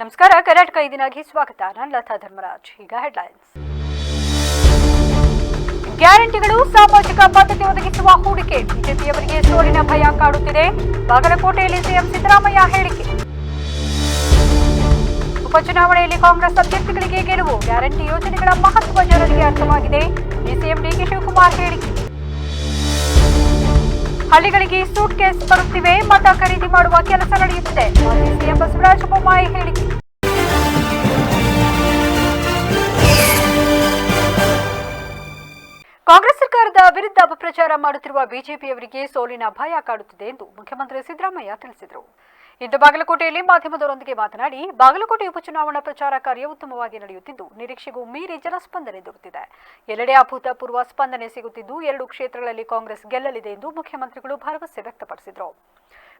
ನಮಸ್ಕಾರ. ಕರ್ನಾಟಕ ಇದೀನಾಗಿ ಸ್ವಾಗತ. ನಾನು ಲತಾ ಧರ್ಮರಾಜ್. ಈಗ ಹೆಡ್ಲೈನ್ಸ್. ಗ್ಯಾರಂಟಿಗಳು ಸಾಮಾಜಿಕ ಭದ್ರತೆ ಒದಗಿಸುವ ಹೂಡಿಕೆ. ಬಿಜೆಪಿಯವರಿಗೆ ಸೋಲಿನ ಭಯ ಕಾಡುತ್ತಿದೆ. ಬಾಗಲಕೋಟೆಯಲ್ಲಿ ಸಿಎಂ ಸಿದ್ದರಾಮಯ್ಯ ಹೇಳಿಕೆ. ಉಪಚುನಾವಣೆಯಲ್ಲಿ ಕಾಂಗ್ರೆಸ್ ಅಭ್ಯರ್ಥಿಗಳಿಗೆ ಗೆಲುವು. ಗ್ಯಾರಂಟಿ ಯೋಜನೆಗಳ ಮಹತ್ವ ಜನರಿಗೆ ಅರ್ಥವಾಗಿದೆ. ಸಿಎಂ ಡಿಕೆ ಶಿವಕುಮಾರ್ ಹೇಳಿಕೆ. ಹಳ್ಳಿಗಳಿಗೆ ಸೂಟ್ ಕೇಸ್ ಬರುತ್ತಿವೆ. ಮತ ಖರೀದಿ ಮಾಡುವ ಕೆಲಸ ನಡೆಯುತ್ತಿದೆ. ಮಾಜಿ ಸಿಎಂ ಬಸವರಾಜ ಬೊಮ್ಮಾಯಿ ಹೇಳಿಕೆ. ಕಾಂಗ್ರೆಸ್ ಸರ್ಕಾರದ ವಿರುದ್ಧ ಅಪಪ್ರಚಾರ ಮಾಡುತ್ತಿರುವ ಬಿಜೆಪಿಯವರಿಗೆ ಸೋಲಿನ ಭಯ ಕಾಡುತ್ತಿದೆ ಎಂದು ಮುಖ್ಯಮಂತ್ರಿ ಸಿದ್ದರಾಮಯ್ಯ ತಿಳಿಸಿದರು. ಇಂದು ಬಾಗಲಕೋಟೆಯಲ್ಲಿ ಮಾಧ್ಯಮದವರೊಂದಿಗೆ ಮಾತನಾಡಿ, ಬಾಗಲಕೋಟೆ ಉಪಚುನಾವಣಾ ಪ್ರಚಾರ ಕಾರ್ಯ ಉತ್ತಮವಾಗಿ ನಡೆಯುತ್ತಿದ್ದು ನಿರೀಕ್ಷೆಗೂ ಮೀರಿ ಜನಸ್ಪಂದನೆ ದೊರೆತಿದೆ. ಎಲ್ಲೆಡೆ ಅಭೂತಪೂರ್ವ ಸ್ಪಂದನೆ ಸಿಗುತ್ತಿದ್ದು 2 ಕ್ಷೇತ್ರಗಳಲ್ಲಿ ಕಾಂಗ್ರೆಸ್ ಗೆಲ್ಲಲಿದೆ ಎಂದು ಮುಖ್ಯಮಂತ್ರಿಗಳು ಭರವಸೆ ವ್ಯಕ್ತಪಡಿಸಿದರು.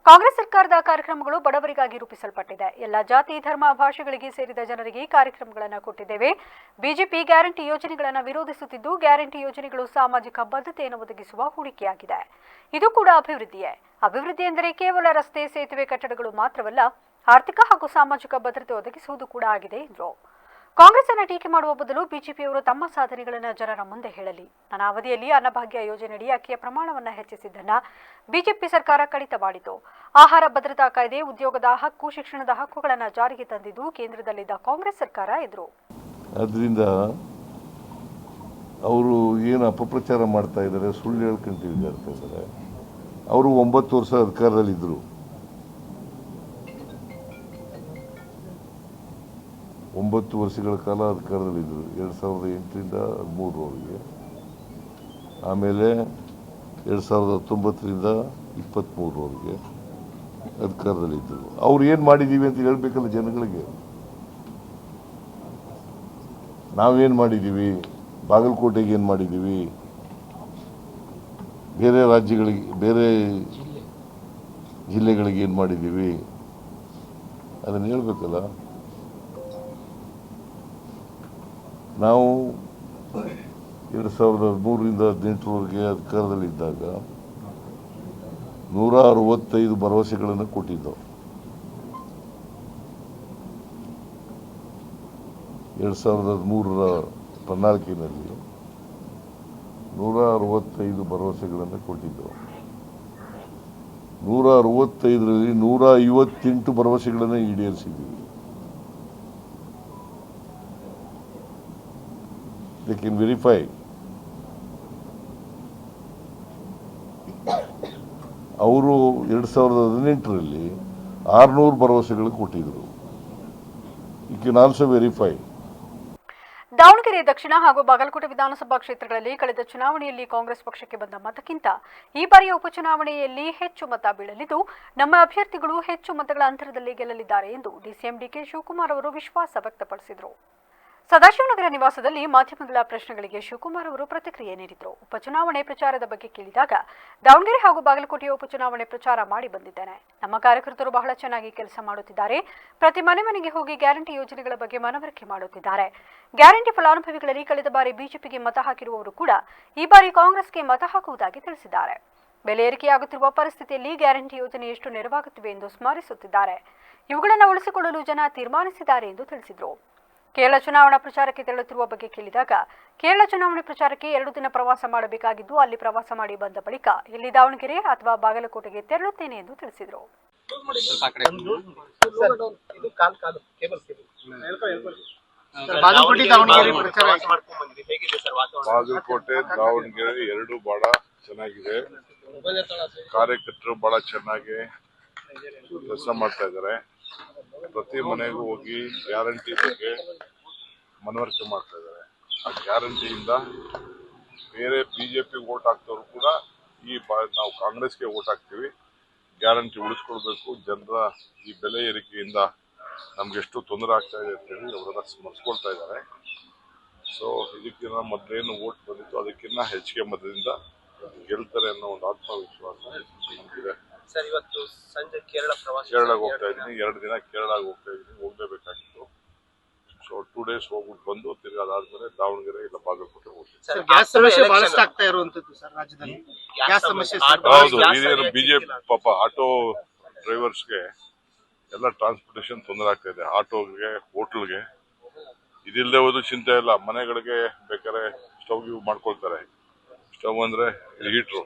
ಕಾಂಗ್ರೆಸ್ ಸರ್ಕಾರದ ಕಾರ್ಯಕ್ರಮಗಳು ಬಡವರಿಗಾಗಿ ರೂಪಿಸಲ್ಪಟ್ಟಿದೆ. ಎಲ್ಲ ಜಾತಿ, ಧರ್ಮ, ಭಾಷೆಗಳಿಗೆ ಸೇರಿದ ಜನರಿಗೆ ಕಾರ್ಯಕ್ರಮಗಳನ್ನು ಕೊಟ್ಟಿದ್ದೇವೆ. ಬಿಜೆಪಿ ಗ್ಯಾರಂಟಿ ಯೋಜನೆಗಳನ್ನು ವಿರೋಧಿಸುತ್ತಿದ್ದು, ಗ್ಯಾರಂಟಿ ಯೋಜನೆಗಳು ಸಾಮಾಜಿಕ ಬದ್ಧತೆಯನ್ನು ಒದಗಿಸುವ ಹೂಡಿಕೆಯಾಗಿದೆ. ಇದು ಕೂಡ ಅಭಿವೃದ್ಧಿಯೇ. ಅಭಿವೃದ್ಧಿ ಎಂದರೆ ಕೇವಲ ರಸ್ತೆ, ಸೇತುವೆ, ಕಟ್ಟಡಗಳು ಮಾತ್ರವಲ್ಲ, ಆರ್ಥಿಕ ಹಾಗೂ ಸಾಮಾಜಿಕ ಭದ್ರತೆ ಒದಗಿಸುವುದು ಕೂಡ ಆಗಿದೆ ಎಂದರು. ಕಾಂಗ್ರೆಸ್ ಅನ್ನು ಟೀಕೆ ಮಾಡುವ ಬದಲು ಬಿಜೆಪಿಯವರು ತಮ್ಮ ಸಾಧನೆಗಳನ್ನು ಜನರ ಮುಂದೆ ಹೇಳಲಿ. ನನ್ನ ಅವಧಿಯಲ್ಲಿ ಅನ್ನಭಾಗ್ಯ ಯೋಜನೆಯಡಿ ಅಕ್ಕಿಯ ಪ್ರಮಾಣವನ್ನು ಹೆಚ್ಚಿಸಿದ್ದನ್ನು ಬಿಜೆಪಿ ಸರ್ಕಾರ ಕಡಿತ ಮಾಡಿತು. ಆಹಾರ ಭದ್ರತಾ ಕಾಯ್ದೆ, ಉದ್ಯೋಗದ ಹಕ್ಕು, ಶಿಕ್ಷಣದ ಹಕ್ಕುಗಳನ್ನು ಜಾರಿಗೆ ತಂದಿದ್ದು ಕೇಂದ್ರದಲ್ಲಿದ್ದ ಕಾಂಗ್ರೆಸ್ ಸರ್ಕಾರ ಎಂದರು. ಅದರಿಂದ ಅವರು ಏನು ಅಪಪ್ರಚಾರ ಮಾಡ್ತಾ ಇದ್ದಾರೆ, ಸುಳ್ಳು ಹೇಳ್ಕೊಂತ ಇದ್ದಾರೆ. ಅವರು 9 ವರ್ಷ ಅಧಿಕಾರದಲ್ಲಿದ್ದರು. 9 ವರ್ಷಗಳ ಕಾಲ ಅಧಿಕಾರದಲ್ಲಿದ್ದರು. 2008ರಿಂದ 13ರವರೆಗೆ. ಆಮೇಲೆ 2019ರಿಂದ 23ರವರೆಗೆ ಅಧಿಕಾರದಲ್ಲಿದ್ದರು. ಅವ್ರು ಏನು ಮಾಡಿದ್ದೀವಿ ಅಂತ ಹೇಳ್ಬೇಕಲ್ಲ ಜನಗಳಿಗೆ. ನಾವೇನು ಮಾಡಿದ್ದೀವಿ, ಬಾಗಲಕೋಟೆಗೆ ಏನು ಮಾಡಿದ್ದೀವಿ, ಬೇರೆ ರಾಜ್ಯಗಳಿಗೆ, ಬೇರೆ ಜಿಲ್ಲೆಗಳಿಗೆ ಏನು ಮಾಡಿದ್ದೀವಿ, ಅದನ್ನು ಹೇಳ್ಬೇಕಲ್ಲ. ನಾವು 2003ರಿಂದ 18ರವರೆಗೆ ಅಧಿಕಾರದಲ್ಲಿದ್ದಾಗ 165 ಭರವಸೆಗಳನ್ನು ಕೊಟ್ಟಿದ್ದೆವು. 2003ರ ಪ್ರಣಾಳಿಕೆಯಲ್ಲಿ 165 ಭರವಸೆಗಳನ್ನು ಕೊಟ್ಟಿದ್ದೆವು. 165ರಲ್ಲಿ 158 ಭರವಸೆಗಳನ್ನು ಈಡೇರಿಸಿದ್ದೀವಿ. They can verify. ಅವರು 2018ರಲ್ಲಿ 600 ಭರವಸೆಗಳು ಕೊಟ್ಟಿದ್ರು. You can also verify. Davanagere Dakshina ಹಾಗೂ ಬಾಗಲಕೋಟೆ ವಿಧಾನಸಭಾ ಕ್ಷೇತ್ರಗಳಲ್ಲಿ ಕಳೆದ ಚುನಾವಣೆಯಲ್ಲಿ ಕಾಂಗ್ರೆಸ್ ಪಕ್ಷಕ್ಕೆ ಬಂದ ಮತಕ್ಕಿಂತ ಈ ಬಾರಿಯ ಉಪಚುನಾವಣೆಯಲ್ಲಿ ಹೆಚ್ಚು ಮತ ಬೀಳಲಿದ್ದು, ನಮ್ಮ ಅಭ್ಯರ್ಥಿಗಳು ಹೆಚ್ಚು ಮತಗಳ ಅಂತರದಲ್ಲಿ ಗೆಲ್ಲಲಿದ್ದಾರೆ ಎಂದು ಸಿಎಂ ಡಿಕೆ ಶಿವಕುಮಾರ್ ಅವರು ವಿಶ್ವಾಸ ವ್ಯಕ್ತಪಡಿಸಿದರು. ಸದಾಶಿವನಗರ ನಿವಾಸದಲ್ಲಿ ಮಾಧ್ಯಮಗಳ ಪ್ರಶ್ನೆಗಳಿಗೆ ಶಿವಕುಮಾರ್ ಅವರು ಪ್ರತಿಕ್ರಿಯೆ ನೀಡಿದರು. ಉಪಚುನಾವಣೆ ಪ್ರಚಾರದ ಬಗ್ಗೆ ಕೇಳಿದಾಗ, ದಾವಣಗೆರೆ ಹಾಗೂ ಬಾಗಲಕೋಟೆಯ ಉಪಚುನಾವಣೆ ಪ್ರಚಾರ ಮಾಡಿ ಬಂದಿದ್ದೇನೆ. ನಮ್ಮ ಕಾರ್ಯಕರ್ತರು ಬಹಳ ಚೆನ್ನಾಗಿ ಕೆಲಸ ಮಾಡುತ್ತಿದ್ದಾರೆ. ಪ್ರತಿ ಮನೆ ಮನೆಗೆ ಹೋಗಿ ಗ್ಯಾರಂಟಿ ಯೋಜನೆಗಳ ಬಗ್ಗೆ ಮನವರಿಕೆ ಮಾಡುತ್ತಿದ್ದಾರೆ. ಗ್ಯಾರಂಟಿ ಫಲಾನುಭವಿಗಳಲ್ಲಿ ಕಳೆದ ಬಾರಿ ಬಿಜೆಪಿಗೆ ಮತ ಹಾಕಿರುವವರು ಕೂಡ ಈ ಬಾರಿ ಕಾಂಗ್ರೆಸ್ಗೆ ಮತ ಹಾಕುವುದಾಗಿ ತಿಳಿಸಿದ್ದಾರೆ. ಬೆಲೆ ಏರಿಕೆಯಾಗುತ್ತಿರುವ ಪರಿಸ್ಥಿತಿಯಲ್ಲಿ ಗ್ಯಾರಂಟಿ ಯೋಜನೆ ಎಷ್ಟು ನೆರವಾಗುತ್ತಿವೆ ಎಂದು ಸ್ಮರಿಸುತ್ತಿದ್ದಾರೆ. ಇವುಗಳನ್ನು ಉಳಿಸಿಕೊಳ್ಳಲು ಜನ ತೀರ್ಮಾನಿಸಿದ್ದಾರೆ ಎಂದು ತಿಳಿಸಿದರು. ಕೇರಳ ಚುನಾವಣಾ ಪ್ರಚಾರಕ್ಕೆ ತೆರಳುತ್ತಿರುವ ಬಗ್ಗೆ ಕೇಳಿದಾಗ, ಕೇರಳ ಚುನಾವಣೆ ಪ್ರಚಾರಕ್ಕೆ 2 ದಿನ ಪ್ರವಾಸ ಮಾಡಬೇಕಾಗಿದ್ದು, ಅಲ್ಲಿ ಪ್ರವಾಸ ಮಾಡಿ ಬಂದ ಬಳಿಕ ಇಲ್ಲಿ ದಾವಣಗೆರೆ ಅಥವಾ ಬಾಗಲಕೋಟೆಗೆ ತೆರಳುತ್ತೇನೆ ಎಂದು ತಿಳಿಸಿದರು. ಬಾಗಲಕೋಟೆ, ದಾವಣಗೆರೆ ಎರಡು ಬಹಳ ಚೆನ್ನಾಗಿದೆ. ಕಾರ್ಯಕರ್ತರು ಬಹಳ ಚೆನ್ನಾಗಿ ಕೆಲಸ ಮಾಡ್ತಾ ಇದ್ದಾರೆ. ಪ್ರತಿ ಮನೆಗೂ ಹೋಗಿ ಗ್ಯಾರಂಟಿ ಬಗ್ಗೆ ಮನವರಿಕೆ ಮಾಡ್ತಾ ಇದ್ದಾರೆ. ಆ ಗ್ಯಾರಂಟಿಯಿಂದ ಬೇರೆ ಬಿಜೆಪಿ ವೋಟ್ ಹಾಕ್ತವ್ರು ಕೂಡ ನಾವು ಕಾಂಗ್ರೆಸ್ಗೆ ವೋಟ್ ಹಾಕ್ತೀವಿ. ಗ್ಯಾರಂಟಿ ಉಳಿಸ್ಕೊಳ್ಬೇಕು. ಜನರ ಈ ಬೆಲೆ ಏರಿಕೆಯಿಂದ ನಮ್ಗೆ ಎಷ್ಟು ತೊಂದರೆ ಆಗ್ತಾ ಇದೆ ಅಂತೇಳಿ ಅವರೆಲ್ಲ ಸ್ಮರಿಸ್ಕೊಳ್ತಾ ಇದ್ದಾರೆ. ಸೊ ಇದಕ್ಕಿಂತ ಮೊದಲೇನು ವೋಟ್ ಬಂದಿತ್ತು ಅದಕ್ಕಿಂತ ಹೆಚ್ಚಿಗೆ ಮತದಿಂದ ಗೆಲ್ತಾರೆ ಅನ್ನೋ ಒಂದು ಆತ್ಮವಿಶ್ವಾಸ ನಮಗಿದೆ. ಸರ್, ಇವತ್ತು ಸಂಜೆ ಕೇರಳಕ್ಕೆ ಹೋಗ್ತಾ ಇದ್ದೀನಿ. 2 ದಿನ ಕೇರಳಕ್ಕೆ ಹೋಗ್ತಾ ಇದ್ದೀನಿ. ಹೋಗ್ಲೇಬೇಕಾಗಿತ್ತು. ಸೊ 2 ಡೇಸ್ ಹೋಗ್ಬಿಟ್ಟು ಬಂದು ತಿರ್ಗಿ ಅದಾದ್ಮೇಲೆ ದಾವಣಗೆರೆ ಇಲ್ಲ ಬಾಗಲಕೋಟೆ ಹೋಗ್ತೀನಿ. ಗ್ಯಾಸ್ ಸಮಸ್ಯೆ ಬಹಳಷ್ಟು ಆಗ್ತಾ ಇರುವಂತದ್ದು ಸರ್ ರಾಜ್ಯದಲ್ಲಿ. ಗ್ಯಾಸ್ ಸಮಸ್ಯೆ ಹೌದು. ಇದೇನು ಬಿಜೆಪಿ ಪಾಪ ಆಟೋ ಡ್ರೈವರ್ಸ್ಗೆ ಎಲ್ಲ ಟ್ರಾನ್ಸ್ಪೋರ್ಟೇಷನ್ ತೊಂದರೆ ಆಗ್ತಾ ಇದೆ. ಆಟೋಗೆ, ಹೋಟ್ಲ್ಗೆ ಇದಿಲ್ಲದೆ ಹೋದ್ರು ಚಿಂತೆ ಇಲ್ಲ. ಮನೆಗಳಿಗೆ ಬೇಕಾದ್ರೆ ಸ್ಟವ್ ಮಾಡ್ಕೊಳ್ತಾರೆ. ಸ್ಟವ್ ಅಂದ್ರೆ ಹೀಟ್ರು,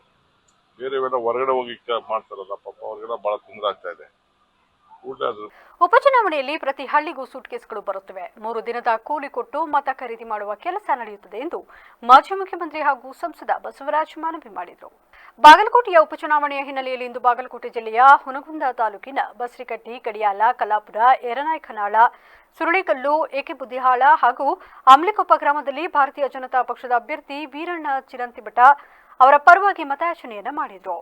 ಬೇರೆವೆಲ್ಲ ಹೊರಗಡೆ ಹೋಗಿ ಮಾಡ್ತಾರಲ್ಲ, ಪಾಪ ಅವ್ರಿಗೆಲ್ಲ ಬಹಳ ತೊಂದರೆ ಆಗ್ತಾ ಇದೆ. ಉಪಚುನಾವಣೆಯಲ್ಲಿ ಪ್ರತಿ ಹಳ್ಳಿಗೂ ಸೂಟ್ಕೇಸ್ಗಳು ಬರುತ್ತವೆ. 3 ದಿನದ ಕೂಲಿ ಕೊಟ್ಟು ಮತ ಖರೀದಿ ಮಾಡುವ ಕೆಲಸ ನಡೆಯುತ್ತದೆ ಎಂದು ಮಾಜಿ ಮುಖ್ಯಮಂತ್ರಿ ಹಾಗೂ ಸಂಸದ ಬಸವರಾಜ ಮನವಿ ಮಾಡಿದರು. ಬಾಗಲಕೋಟೆಯ ಉಪಚುನಾವಣೆಯ ಹಿನ್ನೆಲೆಯಲ್ಲಿ ಇಂದು ಬಾಗಲಕೋಟೆ ಜಿಲ್ಲೆಯ ಹುನಗುಂದ ತಾಲೂಕಿನ ಬಸ್ರಿಕಟ್ಟಿ, ಕಡಿಯಾಲ, ಕಲ್ಲಾಪುರ, ಯರನಾಯಕನಾಳ, ಸುರುಳಿಕಲ್ಲು, ಏಕೆಬುದ್ದಿಹಾಳ ಹಾಗೂ ಅಮ್ಲಿಕೊಪ್ಪ ಗ್ರಾಮದಲ್ಲಿ ಭಾರತೀಯ ಜನತಾ ಪಕ್ಷದ ಅಭ್ಯರ್ಥಿ ವೀರಣ್ಣ ಚಿರಂತಿಮಠ ಅವರ ಪರವಾಗಿ ಮತಯಾಚನೆಯನ್ನ ಮಾಡಿದರು.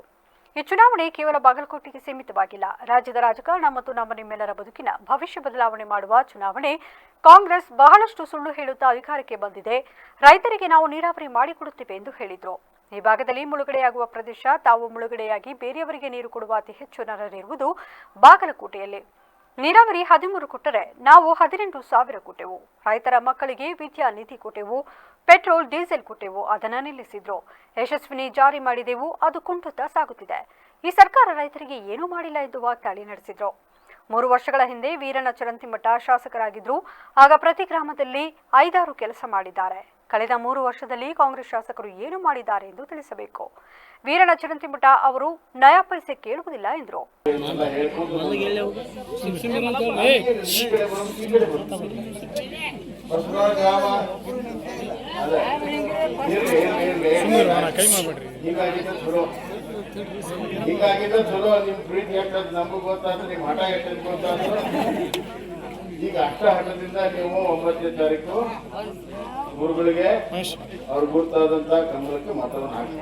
ಈ ಚುನಾವಣೆ ಕೇವಲ ಬಾಗಲಕೋಟೆಗೆ ಸೀಮಿತವಾಗಿಲ್ಲ. ರಾಜ್ಯದ ರಾಜಕಾರಣ ಮತ್ತು ನಮ್ಮ ನಿಮ್ಮೆಲ್ಲರ ಬದುಕಿನ ಭವಿಷ್ಯ ಬದಲಾವಣೆ ಮಾಡುವ ಚುನಾವಣೆ. ಕಾಂಗ್ರೆಸ್ ಬಹಳಷ್ಟು ಸುಳ್ಳು ಹೇಳುತ್ತಾ ಅಧಿಕಾರಕ್ಕೆ ಬಂದಿದೆ. ರೈತರಿಗೆ ನಾವು ನೀರಾವರಿ ಮಾಡಿಕೊಡುತ್ತೇವೆ ಎಂದು ಹೇಳಿದರು. ಈ ಭಾಗದಲ್ಲಿ ಮುಳುಗಡೆಯಾಗುವ ಪ್ರದೇಶ, ತಾವು ಮುಳುಗಡೆಯಾಗಿ ಬೇರೆಯವರಿಗೆ ನೀರು ಕೊಡುವ ಅತಿ ಹೆಚ್ಚು ನರರಿರುವುದು ಬಾಗಲಕೋಟೆಯಲ್ಲಿ. ನೀರಾವರಿ 13 ಕೊಟ್ಟರೆ ನಾವು 18,000 ಕೊಟ್ಟೆವು. ರೈತರ ಮಕ್ಕಳಿಗೆ ವಿದ್ಯಾ ನಿಧಿ ಕೊಟ್ಟೆವು. ಪೆಟ್ರೋಲ್, ಡೀಸೆಲ್ ಕೊಟ್ಟೆವು, ಅದನ್ನು ನಿಲ್ಲಿಸಿದ್ರು. ಯಶಸ್ವಿನಿ ಜಾರಿ ಮಾಡಿದೆವು, ಅದು ಕುಂಠಿತ ಸಾಗುತ್ತಿದೆ. ಈ ಸರ್ಕಾರ ರೈತರಿಗೆ ಏನೂ ಮಾಡಿಲ್ಲ ಎಂದು ವಾಗ್ದಾಳಿ ನಡೆಸಿದ್ರು. 3 ವರ್ಷಗಳ ಹಿಂದೆ ವೀರಣ್ಣ ಚಿರಂತಿಮಠ ಶಾಸಕರಾಗಿದ್ರು. ಆಗ ಪ್ರತಿ ಗ್ರಾಮದಲ್ಲಿ 5-6 ಕೆಲಸ ಮಾಡಿದ್ದಾರೆ. ಕಳೆದ 3 ವರ್ಷದಲ್ಲಿ ಕಾಂಗ್ರೆಸ್ ಶಾಸಕರು ಏನು ಮಾಡಿದ್ದಾರೆ ಎಂದು ತಿಳಿಸಬೇಕು. ವೀರಣ್ಣ ಚಿರಂತಿಮಠ ಅವರು ನಯಾ ಪೈಸೆ ಕೇಳುವುದಿಲ್ಲ ಎಂದರು. ಹೀಗಾಗಿದ್ರೆ ಚಲೋ. ನಿಮ್ ಪ್ರೀತಿ ಎಷ್ಟದ್ ನಮಗೂ ಗೊತ್ತಾದ್ರೆ, ನಿಮ್ ಹಠ ಎಷ್ಟದ್ ಗೊತ್ತಾದ್ರು. ಈಗ ಅಷ್ಟ ಹಠದಿಂದ ನೀವು 9ನೇ ತಾರೀಕು ಗುರುಗಳಿಗೆ ಅವ್ರ ಗುರುತಾದಂತ ಕಮಲಕ್ಕೆ ಮತವನ್ನು ಹಾಕಿ.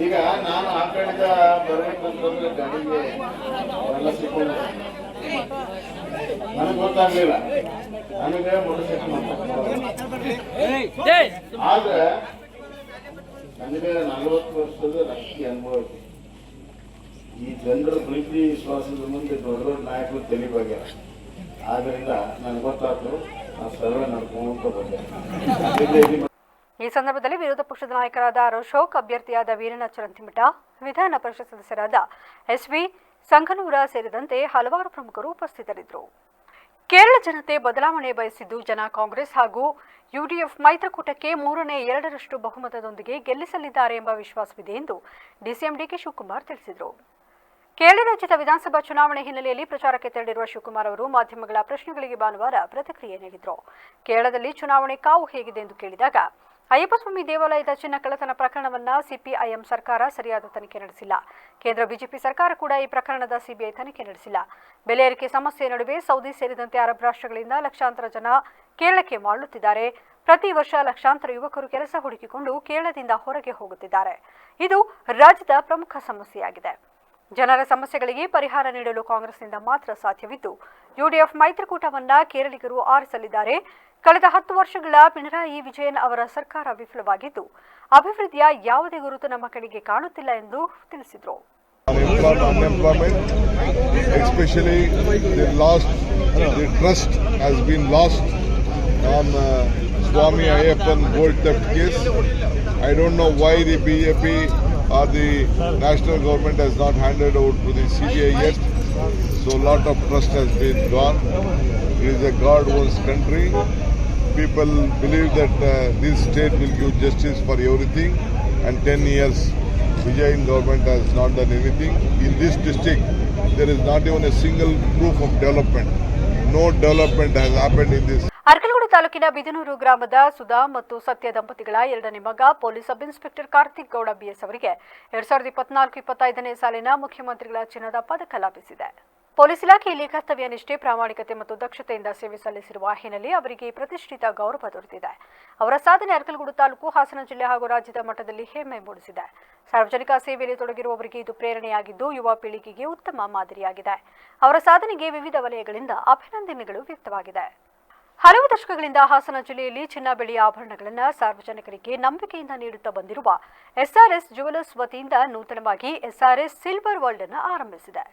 ಈಗ ನಾನು ಆ ಕಡೆಯಿಂದ ಬರ್ಬೇಕಂತಂದ್ರೆ ಗಾಡಿಗೆ ಎಲ್ಲ ಸಿಕ್ಕೊಂಡು ನನಗೆ ಗೊತ್ತಾಗ್ಲಿಲ್ಲ. ನನಗೆ ಮೋಟರ್ಸೈಕಲ್ ಆದ್ರೆ ನನಗೆ 40 ವರ್ಷದ ರಾಜಕೀಯ ಅನುಭವ ಐತಿ. ಈ ಜನರ ಪ್ರೀತಿ ವಿಶ್ವಾಸದ ಮುಂದೆ ದೊಡ್ಡ ದೊಡ್ಡ ನಾಯಕರು ತೆಲಿಬಾಗ್ಯಾರ. ಆದ್ರಿಂದ ನನಗೆ ಗೊತ್ತಾಯ್ತು, ನಾನು ಸರ್ವೆ ನಡ್ಕೊಂಡು ಬಂದೆ. ಈ ಸಂದರ್ಭದಲ್ಲಿ ವಿರೋಧ ಪಕ್ಷದ ನಾಯಕರಾದ ಅಶೋಕ್, ಅಭ್ಯರ್ಥಿಯಾದ ವೀರಣ್ಣ ಚಿರಂತಿಮಠ, ವಿಧಾನ ಪರಿಷತ್ ಸದಸ್ಯರಾದ ಎಸ್ವಿ ಸಂಘನೂರ ಸೇರಿದಂತೆ ಹಲವಾರು ಪ್ರಮುಖರು ಉಪಸ್ಥಿತರಿದ್ದರು. ಕೇರಳ ಜನತೆ ಬದಲಾವಣೆ ಬಯಸಿದ್ದು ಜನ ಕಾಂಗ್ರೆಸ್ ಹಾಗೂ ಯುಡಿಎಫ್ ಮೈತ್ರಿಕೂಟಕ್ಕೆ 3/2 ಬಹುಮತದೊಂದಿಗೆ ಗೆಲ್ಲಿಸಲಿದ್ದಾರೆ ಎಂಬ ವಿಶ್ವಾಸವಿದೆ ಎಂದು ಡಿಸಿಎಂ ಡಿಕೆ ಶಿವಕುಮಾರ್ ತಿಳಿಸಿದರು. ಕೇರಳ ರಾಜ್ಯದ ವಿಧಾನಸಭಾ ಚುನಾವಣೆ ಹಿನ್ನೆಲೆಯಲ್ಲಿ ಪ್ರಚಾರಕ್ಕೆ ತೆರಳಿರುವ ಶಿವಕುಮಾರ್ ಅವರು ಮಾಧ್ಯಮಗಳ ಪ್ರಶ್ನೆಗಳಿಗೆ ಭಾನುವಾರ ಪ್ರತಿಕ್ರಿಯೆ ನೀಡಿದರು. ಕೇರಳದಲ್ಲಿ ಚುನಾವಣೆ ಕಾವು ಹೇಗಿದೆ ಎಂದು ಕೇಳಿದಾಗ, ಅಯ್ಯಪ್ಪಸ್ವಾಮಿ ದೇವಾಲಯದ ಚಿನ್ನ ಕಳ್ಳತನ ಪ್ರಕರಣವನ್ನು ಸಿಪಿಐಎಂ ಸರ್ಕಾರ ಸರಿಯಾದ ತನಿಖೆ ನಡೆಸಿಲ್ಲ. ಕೇಂದ್ರ ಬಿಜೆಪಿ ಸರ್ಕಾರ ಕೂಡ ಈ ಪ್ರಕರಣದ ಸಿಬಿಐ ತನಿಖೆ ನಡೆಸಿಲ್ಲ. ಬೆಲೆ ಏರಿಕೆ ಸಮಸ್ಯೆ ನಡುವೆ ಸೌದಿ ಸೇರಿದಂತೆ ಅರಬ್ ರಾಷ್ಟ್ರಗಳಿಂದ ಲಕ್ಷಾಂತರ ಜನ ಕೇರಳಕ್ಕೆ ಮರಳುತ್ತಿದ್ದಾರೆ. ಪ್ರತಿ ವರ್ಷ ಲಕ್ಷಾಂತರ ಯುವಕರು ಕೆಲಸ ಹುಡುಕಿಕೊಂಡು ಕೇರಳದಿಂದ ಹೊರಗೆ ಹೋಗುತ್ತಿದ್ದಾರೆ. ಇದು ರಾಜ್ಯದ ಪ್ರಮುಖ ಸಮಸ್ಯೆಯಾಗಿದೆ. ಜನರ ಸಮಸ್ಯೆಗಳಿಗೆ ಪರಿಹಾರ ನೀಡಲು ಕಾಂಗ್ರೆಸ್ನಿಂದ ಮಾತ್ರ ಸಾಧ್ಯವಿದ್ದು, ಯುಡಿಎಫ್ ಮೈತ್ರಿಕೂಟವನ್ನ ಕೇರಳಿಗರು ಆರಿಸಲಿದ್ದಾರೆ. ಕಳೆದ 10 ವರ್ಷಗಳ ಪಿಣರಾಯಿ ವಿಜಯನ್ ಅವರ ಸರ್ಕಾರ ವಿಫಲವಾಗಿದ್ದು, ಅಭಿವೃದ್ಧಿಯ ಯಾವುದೇ ಗುರುತು ನಮ್ಮ ಕಡೆಗೆ ಕಾಣುತ್ತಿಲ್ಲ ಎಂದು ತಿಳಿಸಿದರು. Unemployment, especially the trust has been lost on Swami Ayyappan gold theft case. I don't know why the BJP or the national government has not handed over to the CBI yet. So a lot of trust has been gone. It is a God-owns country. People believe that this state will give justice for everything, and 10 years Vijayan government has not done anything. In this district, there is not even a single proof of development. No development has happened in this. Arakalagudu ತಾಲೂಕಿನ ಬಿದನೂರು ಗ್ರಾಮದ ಸುಧಾ ಮತ್ತು ಸತ್ಯ ದಂಪತಿಗಳ 2ನೇ ಮಗ police sub inspector Karthik Gowda B ಅವರಿಗೆ 2024-25ನೇ ಸಾಲಿನ ಮುಖ್ಯಮಂತ್ರಿಗಳ ಚಿನ್ನದ ಪದಕ ಲಭಿಸಿದೆ. ಪೊಲೀಸ್ ಇಲಾಖೆಯಲ್ಲಿ ಕರ್ತವ್ಯ ನಿಷ್ಠೆ, ಪ್ರಾಮಾಣಿಕತೆ ಮತ್ತು ದಕ್ಷತೆಯಿಂದ ಸೇವೆ ಸಲ್ಲಿಸಿರುವ ಹಿನ್ನೆಲೆ ಅವರಿಗೆ ಪ್ರತಿಷ್ಠಿತ ಗೌರವ ದೊರೆತಿದೆ. ಅವರ ಸಾಧನೆ ಅರಕಲಗೂಡು ತಾಲೂಕು, ಹಾಸನ ಜಿಲ್ಲೆ ಹಾಗೂ ರಾಜ್ಯದ ಮಟ್ಟದಲ್ಲಿ ಹೆಮ್ಮೆ ಮೂಡಿಸಿದೆ. ಸಾರ್ವಜನಿಕ ಸೇವೆಯಲ್ಲಿ ತೊಡಗಿರುವವರಿಗೆ ಇದು ಪ್ರೇರಣೆಯಾಗಿದ್ದು, ಯುವ ಪೀಳಿಗೆಗೆ ಉತ್ತಮ ಮಾದರಿಯಾಗಿದೆ. ಅವರ ಸಾಧನೆಗೆ ವಿವಿಧ ವಲಯಗಳಿಂದ ಅಭಿನಂದನೆಗಳು ವ್ಯಕ್ತವಾಗಿದೆ. ಹಲವು ದಶಕಗಳಿಂದ ಹಾಸನ ಜಿಲ್ಲೆಯಲ್ಲಿ ಚಿನ್ನ, ಬೆಳ್ಳಿ ಆಭರಣಗಳನ್ನು ಸಾರ್ವಜನಿಕರಿಗೆ ನಂಬಿಕೆಯಿಂದ ನೀಡುತ್ತಾ ಬಂದಿರುವ ಎಸ್ಆರ್ಎಸ್ ಜುವೆಲರ್ಸ್ ವತಿಯಿಂದ ನೂತನವಾಗಿ ಎಸ್ಆರ್ಎಸ್ ಸಿಲ್ವರ್ ವರ್ಲ್ಡ್ ಅನ್ನು ಆರಂಭಿಸಿದೆ.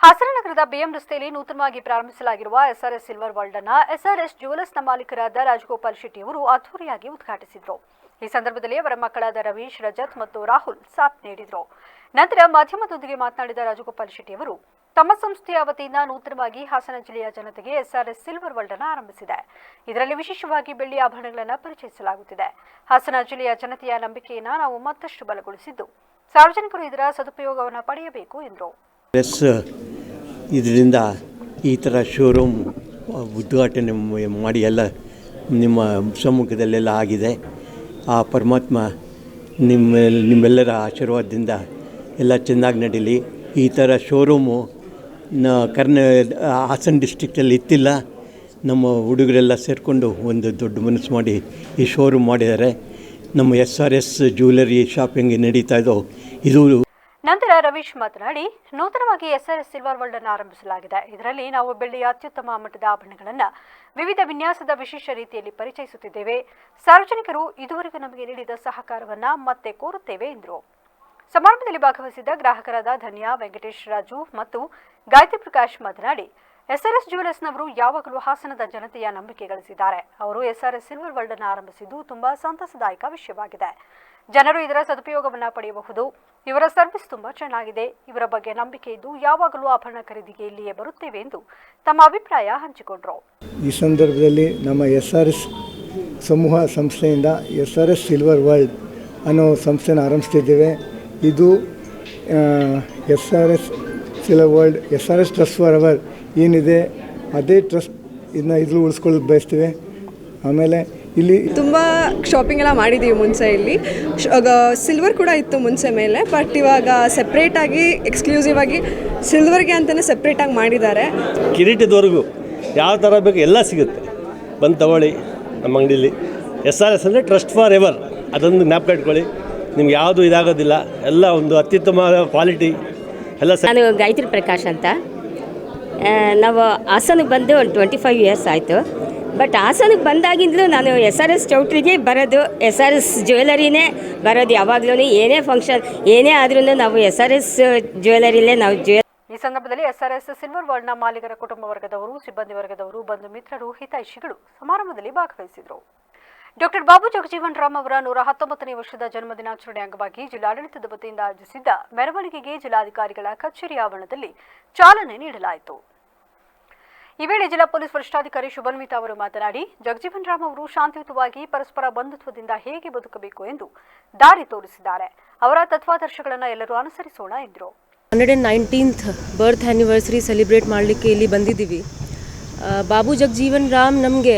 ಹಾಸನ ನಗರದ ಬಿಎಂ ರಸ್ತೆಯಲ್ಲಿ ನೂತನವಾಗಿ ಪ್ರಾರಂಭಿಸಲಾಗಿರುವ ಎಸ್ಆರ್ಎಸ್ ಸಿಲ್ವರ್ ವರ್ಲ್ಡ್ ಅನ್ನ ಎಸ್ಆರ್ಎಸ್ ಜ್ಯುವೆಲರ್ಸ್ನ ಮಾಲೀಕರಾದ ರಾಜಗೋಪಾಲ್ ಶೆಟ್ಟಿ ಅವರು ಅದ್ದೂರಿಯಾಗಿ ಉದ್ಘಾಟಿಸಿದರು. ಈ ಸಂದರ್ಭದಲ್ಲಿ ಅವರ ಮಕ್ಕಳಾದ ರವೀಶ್, ರಜತ್ ಮತ್ತು ರಾಹುಲ್ ಸಾಥ್ ನೀಡಿದರು. ನಂತರ ಮಾಧ್ಯಮದೊಂದಿಗೆ ಮಾತನಾಡಿದ ರಾಜಗೋಪಾಲ್ ಶೆಟ್ಟಿ ಅವರು ತಮ್ಮ ಸಂಸ್ಥೆಯ ವತಿಯಿಂದ ನೂತನವಾಗಿ ಹಾಸನ ಜಿಲ್ಲೆಯ ಜನತೆಗೆ ಎಸ್ಆರ್ಎಸ್ ಸಿಲ್ವರ್ ವರ್ಲ್ಡ್ ಅನ್ನು ಆರಂಭಿಸಿದೆ. ಇದರಲ್ಲಿ ವಿಶೇಷವಾಗಿ ಬೆಳ್ಳಿ ಆಭರಣಗಳನ್ನು ಪರಿಚಯಿಸಲಾಗುತ್ತಿದೆ. ಹಾಸನ ಜಿಲ್ಲೆಯ ಜನತೆಯ ನಂಬಿಕೆಯನ್ನು ನಾವು ಮತ್ತಷ್ಟು ಬಲಗೊಳಿಸಿದ್ದು ಸಾರ್ವಜನಿಕರು ಇದರ ಸದುಪಯೋಗವನ್ನು ಪಡೆಯಬೇಕು ಎಂದರು. ಇದರಿಂದ ಈ ಥರ ಶೋರೂಮ್ ಉದ್ಘಾಟನೆ ಮಾಡಿ ಎಲ್ಲ ನಿಮ್ಮ ಸಮ್ಮುಖದಲ್ಲೆಲ್ಲ ಆಗಿದೆ. ಆ ಪರಮಾತ್ಮ ನಿಮ್ಮೆಲ್ಲರ ಆಶೀರ್ವಾದದಿಂದ ಎಲ್ಲ ಚೆನ್ನಾಗಿ ನಡೀಲಿ. ಈ ಥರ ಶೋರೂಮು ಹಾಸನ ಡಿಸ್ಟ್ರಿಕ್ಟಲ್ಲಿ ಇತ್ತಿಲ್ಲ. ನಮ್ಮ ಹುಡುಗರೆಲ್ಲ ಸೇರಿಕೊಂಡು ಒಂದು ದೊಡ್ಡ ಮನಸ್ಸು ಮಾಡಿ ಈ ಶೋರೂಮ್ ಮಾಡಿದ್ದಾರೆ. ನಮ್ಮ SRS ಜ್ಯುವೆಲರಿ ಶಾಪಿಂಗ್ ನಡೀತಾ ಇದೋ ಇದು. ನಂತರ ರವೀಶ್ ಮಾತನಾಡಿ ನೂತನವಾಗಿ ಎಸ್ಆರ್ಎಸ್ ಸಿಲ್ವರ್ ವರ್ಲ್ಡ್ ಅನ್ನು ಆರಂಭಿಸಲಾಗಿದೆ. ಇದರಲ್ಲಿ ನಾವು ಬೆಳ್ಳಿಯ ಅತ್ಯುತ್ತಮ ಮಟ್ಟದ ಆಭರಣಗಳನ್ನು ವಿವಿಧ ವಿನ್ಯಾಸದ ವಿಶೇಷ ರೀತಿಯಲ್ಲಿ ಪರಿಚಯಿಸುತ್ತಿದ್ದೇವೆ. ಸಾರ್ವಜನಿಕರು ಇದುವರೆಗೂ ನಮಗೆ ನೀಡಿದ ಸಹಕಾರವನ್ನು ಮತ್ತೆ ಕೋರುತ್ತೇವೆ ಎಂದರು. ಸಮಾರಂಭದಲ್ಲಿ ಭಾಗವಹಿಸಿದ್ದ ಗ್ರಾಹಕರಾದ ಧನ್ಯ, ವೆಂಕಟೇಶ್, ರಾಜು ಮತ್ತು ಗಾಯತ್ರಿ ಪ್ರಕಾಶ್ ಮಾತನಾಡಿ ಎಸ್ಆರ್ಎಸ್ ಜ್ಯುವೆಲರ್ಸ್ನವರು ಯಾವಾಗಲೂ ಹಾಸನದ ಜನತೆಯ ನಂಬಿಕೆ ಗಳಿಸಿದ್ದಾರೆ. ಅವರು ಎಸ್ಆರ್ಎಸ್ ಸಿಲ್ವರ್ ವರ್ಲ್ಡ್ ಅನ್ನು ಆರಂಭಿಸಿದ್ದು ತುಂಬಾ ಸಂತಸದಾಯಕ ವಿಷಯವಾಗಿದೆ. ಜನರು ಇದರ ಸದುಪಯೋಗವನ್ನು ಪಡೆಯಬಹುದು. ಇವರ ಸರ್ವಿಸ್ ತುಂಬಾ ಚೆನ್ನಾಗಿದೆ. ಇವರ ಬಗ್ಗೆ ನಂಬಿಕೆ ಇದ್ದು ಯಾವಾಗಲೂ ಆಭರಣ ಖರೀದಿಗೆ ಇಲ್ಲಿಯೇ ಬರುತ್ತೇವೆ ಎಂದು ತಮ್ಮ ಅಭಿಪ್ರಾಯ ಹಂಚಿಕೊಂಡರು. ಈ ಸಂದರ್ಭದಲ್ಲಿ ನಮ್ಮ SRS ಸಮೂಹ ಸಂಸ್ಥೆಯಿಂದ SRS ಸಿಲ್ವರ್ ವರ್ಲ್ಡ್ ಅನ್ನೋ ಸಂಸ್ಥೆನ ಆರಂಭಿಸ್ತಿದ್ದೇವೆ. ಇದು SRS silver world SRS trust for ever ಏನಿದೆ ಅದೇ ಟ್ರಸ್ಟ್ ಇದನ್ನ ಉಳಿಸ್ಕೊಳ್ಳೋದು ಬಯಸ್ತೀವಿ. ಆಮೇಲೆ ಇಲ್ಲಿ ತುಂಬ ಶಾಪಿಂಗ್ ಎಲ್ಲ ಮಾಡಿದ್ದೀವಿ ಮುಂಚೆ. ಇಲ್ಲಿ ಸಿಲ್ವರ್ ಕೂಡ ಇತ್ತು ಮುಂಚೆ ಮೇಲೆ, ಬಟ್ ಇವಾಗ ಸೆಪ್ರೇಟಾಗಿ ಎಕ್ಸ್ಕ್ಲೂಸಿವ್ ಆಗಿ ಸಿಲ್ವರ್ಗೆ ಅಂತಲೇ ಸೆಪ್ರೇಟಾಗಿ ಮಾಡಿದ್ದಾರೆ. ಕಿರೀಟದವರೆಗೂ ಯಾವ ಥರ ಬೇಕು ಎಲ್ಲ ಸಿಗುತ್ತೆ, ಬಂದು ತಗೊಳ್ಳಿ ನಮ್ಮ ಅಂಗಡೀಲಿ. SRS ಅಂದರೆ ಟ್ರಸ್ಟ್ ಫಾರ್ ಎವರ್, ಅದೊಂದು ಜ್ಞಾಪಕ ಇಟ್ಕೊಳ್ಳಿ. ನಿಮ್ಗೆ ಯಾವುದು ಇದಾಗೋದಿಲ್ಲ, ಎಲ್ಲ ಒಂದು ಅತ್ಯುತ್ತಮ ಕ್ವಾಲಿಟಿ ಎಲ್ಲ. ನಾನು ಗಾಯತ್ರಿ ಪ್ರಕಾಶ್ ಅಂತ. ನಾವು ಹಾಸನಕ್ಕೆ ಬಂದು ಒಂದು 25 ಇಯರ್ಸ್ ಆಯಿತು. ಬಟ್ ಹಾಸನಕ್ಕೆ ಬಂದಾಗಿಂದಲೂ ನಾನು SRS ಚೌಟ್ರಿಗೆ ಬರೋದು, SRS ಜ್ಯುವೆಲರಿನೇ ಬರೋದು. ಯಾವಾಗಲೂ ಏನೇ ಫಂಕ್ಷನ್ ಏನೇ ಆದ್ರೂ ನಾವು SRS ಜ್ಯುವೆಲರಿಲೇ ನಾವು ಈ ಸಂದರ್ಭದಲ್ಲಿ ಎಸ್ಆರ್ಎಸ್ ಸಿಲ್ವರ್ ವರ್ಲ್ಡ್ನ ಮಾಲೀಕರ ಕುಟುಂಬ ವರ್ಗದವರು, ಸಿಬ್ಬಂದಿ ವರ್ಗದವರು, ಬಂಧು ಮಿತ್ರರು, ಹಿತೈಷಿಗಳು ಸಮಾರಂಭದಲ್ಲಿ ಭಾಗವಹಿಸಿದರು. ಡಾಕ್ಟರ್ ಬಾಬು ಜಗಜೀವನ್ ರಾಮ್ ಅವರ 119ನೇ ವರ್ಷದ ಜನ್ಮದಿನಾಚರಣೆ ಅಂಗವಾಗಿ ಜಿಲ್ಲಾಡಳಿತದ ವತಿಯಿಂದ ಆಯೋಜಿಸಿದ್ದ ಮೆರವಣಿಗೆಗೆ ಜಿಲ್ಲಾಧಿಕಾರಿಗಳ ಕಚೇರಿ ಆವರಣದಲ್ಲಿ ಚಾಲನೆ ನೀಡಲಾಯಿತು. ಈ ವೇಳೆ ಜಿಲ್ಲಾ ಪೊಲೀಸ್ ವರಿಷ್ಠಾಧಿಕಾರಿ ಶುಭನ್ವಿತಾ ಅವರು ಮಾತನಾಡಿ ಜಗಜೀವನ್ ರಾಮ್ ಅವರು ಶಾಂತಿಯುತವಾಗಿ ಪರಸ್ಪರ ಬಂಧುತ್ವದಿಂದ ಹೇಗೆ ಬದುಕಬೇಕು ಎಂದು ದಾರಿ ತೋರಿಸಿದ್ದಾರೆ. ಅವರ ತತ್ವಾದರ್ಶಗಳನ್ನು ಎಲ್ಲರೂ ಅನುಸರಿಸೋಣ ಎಂದರು. 119th ಬರ್ತ್ ಆ್ಯನಿವರ್ಸರಿ ಸೆಲಿಬ್ರೇಟ್ ಮಾಡಲಿಕ್ಕೆ ಇಲ್ಲಿ ಬಂದಿದ್ದೀವಿ. ಬಾಬು ಜಗಜೀವನ್ ರಾಮ್ ನಮಗೆ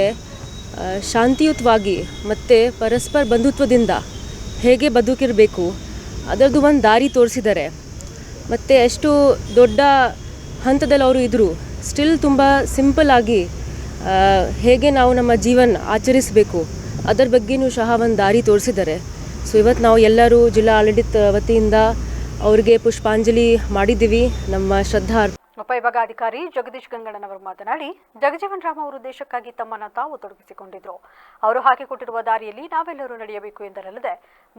ಶಾಂತಿಯುತವಾಗಿ ಮತ್ತು ಪರಸ್ಪರ ಬಂಧುತ್ವದಿಂದ ಹೇಗೆ ಬದುಕಿರಬೇಕು ಅದರದ್ದು ಒಂದು ದಾರಿ ತೋರಿಸಿದ್ದಾರೆ. ಮತ್ತು ಎಷ್ಟು ದೊಡ್ಡ ಹಂತದಲ್ಲಿ ಅವರು ಇದ್ದರು, ಸ್ಟಿಲ್ ತುಂಬ ಸಿಂಪಲ್ಲಾಗಿ ಹೇಗೆ ನಾವು ನಮ್ಮ ಜೀವನ ಆಚರಿಸಬೇಕು ಅದರ ಬಗ್ಗೆಯೂ ಸಹ ಒಂದು ದಾರಿ ತೋರಿಸಿದ್ದಾರೆ. ಸೊ ಇವತ್ತು ನಾವು ಎಲ್ಲರೂ ಜಿಲ್ಲಾ ಆಡಳಿತ ವತಿಯಿಂದ ಅವರಿಗೆ ಪುಷ್ಪಾಂಜಲಿ ಮಾಡಿದ್ದೀವಿ. ನಮ್ಮ ಶ್ರದ್ಧಾ ಉಪವಿಭಾಗಾಧಿಕಾರಿ ಜಗದೀಶ್ ಗಂಗಣ್ಣನವರು ಮಾತನಾಡಿ ಜಗಜೀವನ್ ರಾಮ್ ಅವರು ದೇಶಕ್ಕಾಗಿ ತಮ್ಮನ್ನು ತಾವು ತೊಡಗಿಸಿಕೊಂಡಿದ್ರು. ಅವರು ಹಾಕಿಕೊಟ್ಟಿರುವ ದಾರಿಯಲ್ಲಿ ನಾವೆಲ್ಲರೂ ನಡೆಯಬೇಕು ಎಂದರಲ್ಲದೆ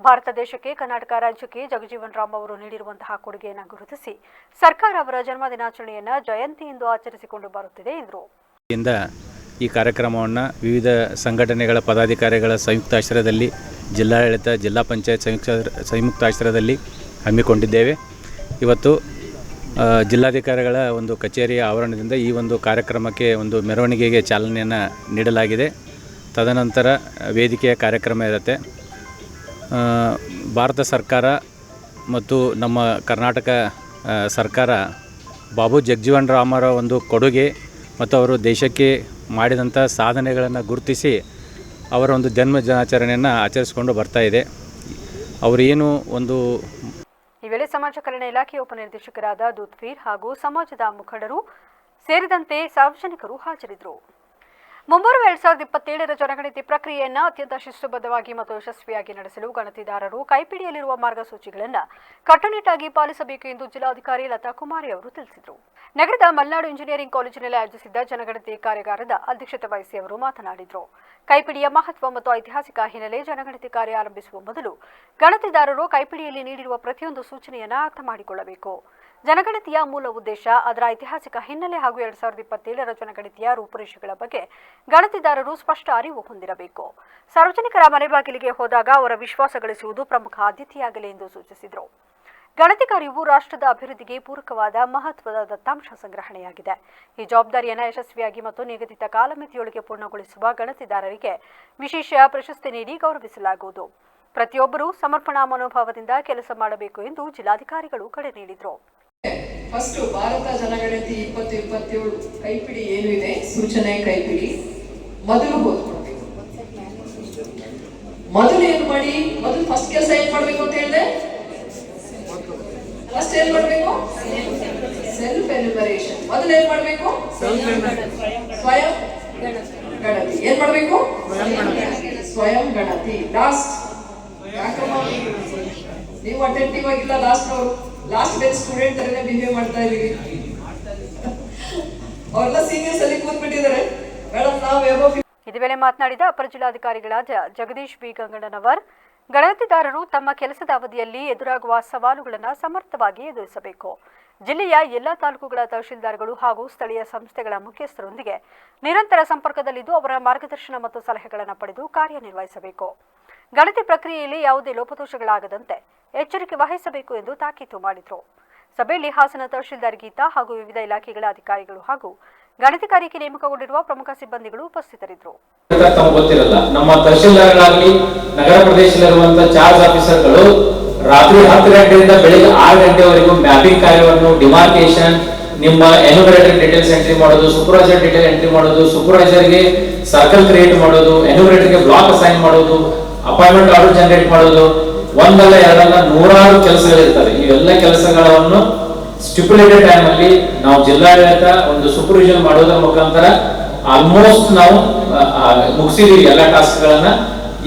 ಭಾರತ ದೇಶಕ್ಕೆ, ಕರ್ನಾಟಕ ರಾಜ್ಯಕ್ಕೆ ಜಗಜೀವನ್ ರಾಮ್ ಅವರು ನೀಡಿರುವಂತಹ ಕೊಡುಗೆಯನ್ನು ಗುರುತಿಸಿ ಸರ್ಕಾರ ಅವರ ಜನ್ಮದಿನಾಚರಣೆಯನ್ನು ಜಯಂತಿ ಎಂದು ಆಚರಿಸಿಕೊಂಡು ಬರುತ್ತಿದೆ ಎಂದರು. ಈ ಕಾರ್ಯಕ್ರಮವನ್ನು ವಿವಿಧ ಸಂಘಟನೆಗಳ ಪದಾಧಿಕಾರಿಗಳ ಸಂಯುಕ್ತಾಶ್ರಯದಲ್ಲಿ ಜಿಲ್ಲಾಡಳಿತ, ಜಿಲ್ಲಾ ಪಂಚಾಯತ್ ಸಂಯುಕ್ತಾಶ್ರಯದಲ್ಲಿ ಹಮ್ಮಿಕೊಂಡಿದ್ದೇವೆ. ಇವತ್ತು ಜಿಲ್ಲಾಧಿಕಾರಿಗಳ ಒಂದು ಕಚೇರಿಯ ಆವರಣದಿಂದ ಈ ಒಂದು ಕಾರ್ಯಕ್ರಮಕ್ಕೆ ಒಂದು ಮೆರವಣಿಗೆಗೆ ಚಾಲನೆಯನ್ನು ನೀಡಲಾಗಿದೆ. ತದನಂತರ ವೇದಿಕೆಯ ಕಾರ್ಯಕ್ರಮ ಇರುತ್ತೆ. ಭಾರತ ಸರ್ಕಾರ ಮತ್ತು ನಮ್ಮ ಕರ್ನಾಟಕ ಸರ್ಕಾರ ಬಾಬು ಜಗಜೀವನ್ ರಾಮರ ಒಂದು ಕೊಡುಗೆ ಮತ್ತು ಅವರು ದೇಶಕ್ಕೆ ಮಾಡಿದಂಥ ಸಾಧನೆಗಳನ್ನು ಗುರುತಿಸಿ ಅವರ ಒಂದು ಜನ್ಮ ದಿನಾಚರಣೆಯನ್ನು ಆಚರಿಸಿಕೊಂಡು ಬರ್ತಾ ಇದೆ. ಅವರೇನು ಒಂದು ಈ ವೇಳೆ ಸಮಾಜ ಕಲ್ಯಾಣ ಇಲಾಖೆಯ ಉಪನಿರ್ದೇಶಕರಾದ ದುತ್ವೀರ್ ಹಾಗೂ ಸಮಾಜದ ಮುಖಂಡರು ಸೇರಿದಂತೆ ಸಾರ್ವಜನಿಕರು ಹಾಜರಿದ್ದರು. ಮುಂಬರುವ 2027ರ ಜನಗಣತಿ ಪ್ರಕ್ರಿಯೆಯನ್ನು ಅತ್ಯಂತ ಶಿಸ್ತುಬದ್ಧವಾಗಿ ಮತ್ತು ಯಶಸ್ವಿಯಾಗಿ ನಡೆಸಲು ಗಣತಿದಾರರು ಕೈಪಿಡಿಯಲ್ಲಿರುವ ಮಾರ್ಗಸೂಚಿಗಳನ್ನು ಕಟ್ಟುನಿಟ್ಟಾಗಿ ಪಾಲಿಸಬೇಕು ಎಂದು ಜಿಲ್ಲಾಧಿಕಾರಿ ಲತಾ ಕುಮಾರಿ ಅವರು ತಿಳಿಸಿದರು. ನಗರದ ಮಲೆನಾಡು ಇಂಜಿನಿಯರಿಂಗ್ ಕಾಲೇಜಿನಲ್ಲಿ ಆಯೋಜಿಸಿದ್ದ ಜನಗಣತಿ ಕಾರ್ಯಾಗಾರದ ಅಧ್ಯಕ್ಷತೆ ವಹಿಸಿ ಅವರು ಮಾತನಾಡಿದರು. ಕೈಪಿಡಿಯ ಮಹತ್ವ ಮತ್ತು ಐತಿಹಾಸಿಕ ಹಿನ್ನೆಲೆ ಜನಗಣತಿ ಕಾರ್ಯ ಆರಂಭಿಸುವ ಮೊದಲು ಗಣತಿದಾರರು ಕೈಪಿಡಿಯಲ್ಲಿ ನೀಡಿರುವ ಪ್ರತಿಯೊಂದು ಸೂಚನೆಯನ್ನು ಅರ್ಥ ಮಾಡಿಕೊಳ್ಳಬೇಕು. ಜನಗಣತಿಯ ಮೂಲ ಉದ್ದೇಶ, ಅದರ ಐತಿಹಾಸಿಕ ಹಿನ್ನೆಲೆ ಹಾಗೂ 2027ರ ಜನಗಣತಿಯ ರೂಪುರೇಷೆಗಳ ಬಗ್ಗೆ ಗಣತಿದಾರರು ಸ್ಪಷ್ಟ ಅರಿವು ಹೊಂದಿರಬೇಕು. ಸಾರ್ವಜನಿಕರ ಮನೆ ಬಾಗಿಲಿಗೆ ಹೋದಾಗ ಅವರ ವಿಶ್ವಾಸ ಗಳಿಸುವುದು ಪ್ರಮುಖ ಆದ್ಯತೆಯಾಗಲಿ ಎಂದು ಸೂಚಿಸಿದರು. ಗಣತಿ ಕಾರ್ಯವು ರಾಷ್ಟ್ರದ ಅಭಿವೃದ್ಧಿಗೆ ಪೂರಕವಾದ ಮಹತ್ವದ ದತ್ತಾಂಶ ಸಂಗ್ರಹಣೆಯಾಗಿದೆ. ಈ ಜವಾಬ್ದಾರಿಯನ್ನು ಯಶಸ್ವಿಯಾಗಿ ಮತ್ತು ನಿಗದಿತ ಕಾಲಮಿತಿಯೊಳಗೆ ಪೂರ್ಣಗೊಳಿಸುವ ಗಣತಿದಾರರಿಗೆ ವಿಶೇಷ ಪ್ರಶಸ್ತಿ ನೀಡಿ ಗೌರವಿಸಲಾಗುವುದು. ಪ್ರತಿಯೊಬ್ಬರೂ ಸಮರ್ಪಣಾ ಮನೋಭಾವದಿಂದ ಕೆಲಸ ಮಾಡಬೇಕು ಎಂದು ಜಿಲ್ಲಾಧಿಕಾರಿಗಳು ಕರೆ ನೀಡಿದರು. ಫಸ್ಟ್ ಭಾರತ ಜನಗಣತಿ 2027 ಕೈಪಿಡಿ ಏನು ಇದೆ, ಸೂಚನೆ ಕೈಪಿಡಿ ಮೊದಲು ಓದ್ಕೊಳ್ಬೇಕು. ಮೊದಲು ಏನು ಮಾಡಿ, ಮೊದಲು ಫಸ್ಟ್ ಕೆಲಸ ಏನ್ ಮಾಡ್ಬೇಕು ಅಂತ ಹೇಳಿದೆ, ಫಸ್ಟ್ ಏನ್ ಮಾಡ್ಬೇಕು, ಸೆಲ್ಫ್ ಎನ್ಯುಮರೇಷನ್. ಮೊದಲು ಏನ್ ಮಾಡ್ಬೇಕು, ಸ್ವಯಂ ಗಣತಿ. ಏನ್ ಮಾಡ್ಬೇಕು, ಸ್ವಯಂ ಗಣತಿ. ಲಾಸ್ಟ್ ನೀವು ಅಟೆಂಟಿವ್ ಆಗಿಲ್ಲ, ಲಾಸ್ಟ್ ಬೆಂಚ್ ಸ್ಟೂಡೆಂಟ್ ತರನೇ ಬಿಹೇವ್ ಮಾಡ್ತಾ ಇದೀವಿ. ಅವರೆಲ್ಲ ಸೀನಿಯರ್ಸ್ ಅಲ್ಲಿ ಕೂತ್ಬಿಟ್ಟಿದ್ದಾರೆ ಮೇಡಮ್. ನಾವು ಇದೇ ವೇಳೆ ಮಾತನಾಡಿದ ಅಪರ ಜಿಲ್ಲಾಧಿಕಾರಿಗಳಾದ ಜಗದೀಶ್ ಬಿ ಗಂಗಣ್ಣನವರ್, ಗಣತಿದಾರರು ತಮ್ಮ ಕೆಲಸದ ಅವಧಿಯಲ್ಲಿ ಎದುರಾಗುವ ಸವಾಲುಗಳನ್ನು ಸಮರ್ಥವಾಗಿ ಎದುರಿಸಬೇಕು. ಜಿಲ್ಲೆಯ ಎಲ್ಲ ತಾಲೂಕುಗಳ ತಹಶೀಲ್ದಾರ್ಗಳು ಹಾಗೂ ಸ್ಥಳೀಯ ಸಂಸ್ಥೆಗಳ ಮುಖ್ಯಸ್ಥರೊಂದಿಗೆ ನಿರಂತರ ಸಂಪರ್ಕದಲ್ಲಿದ್ದು ಅವರ ಮಾರ್ಗದರ್ಶನ ಮತ್ತು ಸಲಹೆಗಳನ್ನು ಪಡೆದು ಕಾರ್ಯನಿರ್ವಹಿಸಬೇಕು. ಗಣತಿ ಪ್ರಕ್ರಿಯೆಯಲ್ಲಿ ಯಾವುದೇ ಲೋಪದೋಷಗಳಾಗದಂತೆ ಎಚ್ಚರಿಕೆ ವಹಿಸಬೇಕು ಎಂದು ತಾಕೀತು ಮಾಡಿದರು. ಸಭೆಯಲ್ಲಿ ಹಾಸನ ತಹಶೀಲ್ದಾರ್ ಗೀತಾ ಹಾಗೂ ವಿವಿಧ ಇಲಾಖೆಗಳ ಅಧಿಕಾರಿಗಳು ಹಾಗೂ ಗಣತಿ ಕಾರ್ಯಕ್ಕೆ ನೇಮಕಗೊಂಡಿರುವ ಪ್ರಮುಖ ಸಿಬ್ಬಂದಿಗಳು ಉಪಸ್ಥಿತರಿದ್ದರು. ಗೊತ್ತಿರಲ್ಲ, ನಮ್ಮ ತಹಶೀಲ್ದಾರ್ಗಳಾಗಲಿ ನಗರ ಪ್ರದೇಶದಲ್ಲಿರುವಂತಹ ಚಾರ್ಜ್ ಆಫೀಸರ್ಗಳು ರಾತ್ರಿ 10 ಗಂಟೆಯಿಂದ ಬೆಳಿಗ್ಗೆ 6 ಗಂಟೆವರೆಗೂ ಮ್ಯಾಪಿಂಗ್ ಕಾರ್ಯವನ್ನು, ಡಿಮಾರ್ಕೇಶನ್, ನಿಮ್ಮ ಎನ್ಯುಮರೇಟರ್ ಡೀಟೇಲ್ಸ್ ಎಂಟ್ರಿ ಮಾಡೋದು, ಸೂಪರ್ವೈಸರ್ ಡೀಟೇಲ್ ಎಂಟ್ರಿ ಮಾಡೋದು, ಸೂಪರ್ವೈಸರ್ಗೆ ಸರ್ಕಲ್ ಕ್ರಿಯೇಟ್ ಮಾಡೋದು, ಎನ್ಯುಮರೇಟರ್ಗೆ ಬ್ಲಾಕ್ ಅಸೈನ್ ಮಾಡೋದು, ಅಪಾಯಿಂಟ್ಮೆಂಟ್ ಆರ್ಡರ್ ಜನರೇಟ್ ಮಾಡೋದು, ಒಂದಲ್ಲ ಎರಡಲ್ಲ 100 ಕೆಲಸಗಳಿರ್ತವೆ. ಇವೆಲ್ಲ ಕೆಲಸಗಳನ್ನು ಸ್ಟಿಪ್ಯುಲೇಟೆಡ್ ಟೈಮ್ ಅಲ್ಲಿ ನಾವು ಜಿಲ್ಲಾಡಳಿತ ಒಂದು ಸೂಪರ್ವಿಷನ್ ಮಾಡೋದ್ರ ಮುಖಾಂತರ ಆಲ್ಮೋಸ್ಟ್ ನಾವು ಮುಗಿಸಿದೀವಿ ಎಲ್ಲ ಟಾಸ್ಕ್ ಗಳನ್ನ.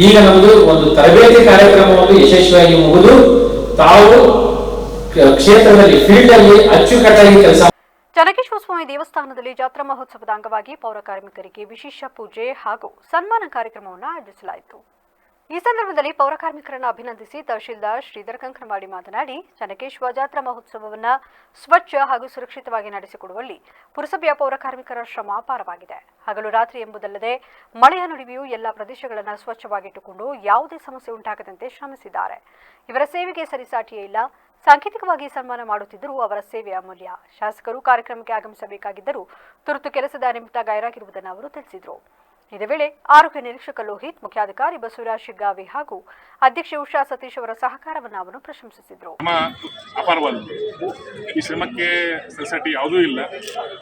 ಈಗ ನಮ್ದು ಒಂದು ತರಬೇತಿ ಕಾರ್ಯಕ್ರಮವನ್ನು ಯಶಸ್ವಿಯಾಗಿ ಮುಗಿದು ತಾವು ಕ್ಷೇತ್ರದಲ್ಲಿ ಫೀಲ್ಡ್ ಅಲ್ಲಿ ಅಚ್ಚುಕಟ್ಟಾಗಿ ಕೆಲಸ. ಚನ್ನಕೇಶ್ವರ ಸ್ವಾಮಿ ದೇವಸ್ಥಾನದಲ್ಲಿ ಜಾತ್ರಾ ಮಹೋತ್ಸವದ ಅಂಗವಾಗಿ ಪೌರ ಕಾರ್ಮಿಕರಿಗೆ ವಿಶೇಷ ಪೂಜೆ ಹಾಗೂ ಸನ್ಮಾನ ಕಾರ್ಯಕ್ರಮವನ್ನು ಆಯೋಜಿಸಲಾಯಿತು. ಈ ಸಂದರ್ಭದಲ್ಲಿ ಪೌರ ಕಾರ್ಮಿಕರನ್ನು ಅಭಿನಂದಿಸಿ ತಹಶೀಲ್ದಾರ್ ಶ್ರೀಧರ್ ಕಂಕನವಾಡಿ ಮಾತನಾಡಿ, ಚನ್ನಕೇಶ್ವರ ಜಾತ್ರಾ ಮಹೋತ್ಸವವನ್ನು ಸ್ವಚ್ಛ ಹಾಗೂ ಸುರಕ್ಷಿತವಾಗಿ ನಡೆಸಿಕೊಡುವಲ್ಲಿ ಪುರಸಭೆಯ ಪೌರ ಕಾರ್ಮಿಕರ ಶ್ರಮ ಅಪಾರವಾಗಿದೆ. ಹಗಲು ರಾತ್ರಿ ಎಂಬುದಲ್ಲದೆ ಮಳೆಯ ನಡುವೆಯೂ ಎಲ್ಲ ಪ್ರದೇಶಗಳನ್ನು ಸ್ವಚ್ಛವಾಗಿಟ್ಟುಕೊಂಡು ಯಾವುದೇ ಸಮಸ್ಯೆ ಉಂಟಾಗದಂತೆ ಶ್ರಮಿಸಿದ್ದಾರೆ. ಇವರ ಸೇವೆಗೆ ಸರಿಸಾಟಿಯೇ ಇಲ್ಲ. ಸಾಂಕೇತಿಕವಾಗಿ ಸನ್ಮಾನ ಮಾಡುತ್ತಿದ್ದರೂ ಅವರ ಸೇವೆ ಅಮೂಲ್ಯ. ಶಾಸಕರು ಕಾರ್ಯಕ್ರಮಕ್ಕೆ ಆಗಮಿಸಬೇಕಾಗಿದ್ದರೂ ತುರ್ತು ಕೆಲಸದ ನಿಮಿತ್ತ ಗೈರಾಗಿರುವುದನ್ನು ಅವರು ತಿಳಿಸಿದರು. ಇದೇ ವೇಳೆ ಆರೋಗ್ಯ ನಿರೀಕ್ಷಕ ಲೋಹಿತ್, ಮುಖ್ಯಾಧಿಕಾರಿ ಬಸವರಾಜ್ ಶಿಗ್ಗಾವಿ ಹಾಗೂ ಅಧ್ಯಕ್ಷೆ ಉಷಾ ಸತೀಶ್ ಅವರ ಸಹಕಾರವನ್ನು ಅವರು ಪ್ರಶಂಸಿಸಿದರು. ಅಪಾರವಾದದ್ದು. ಈ ಶ್ರಮಕ್ಕೆ ಸೊಸೈಟಿ ಯಾವುದೂ ಇಲ್ಲ,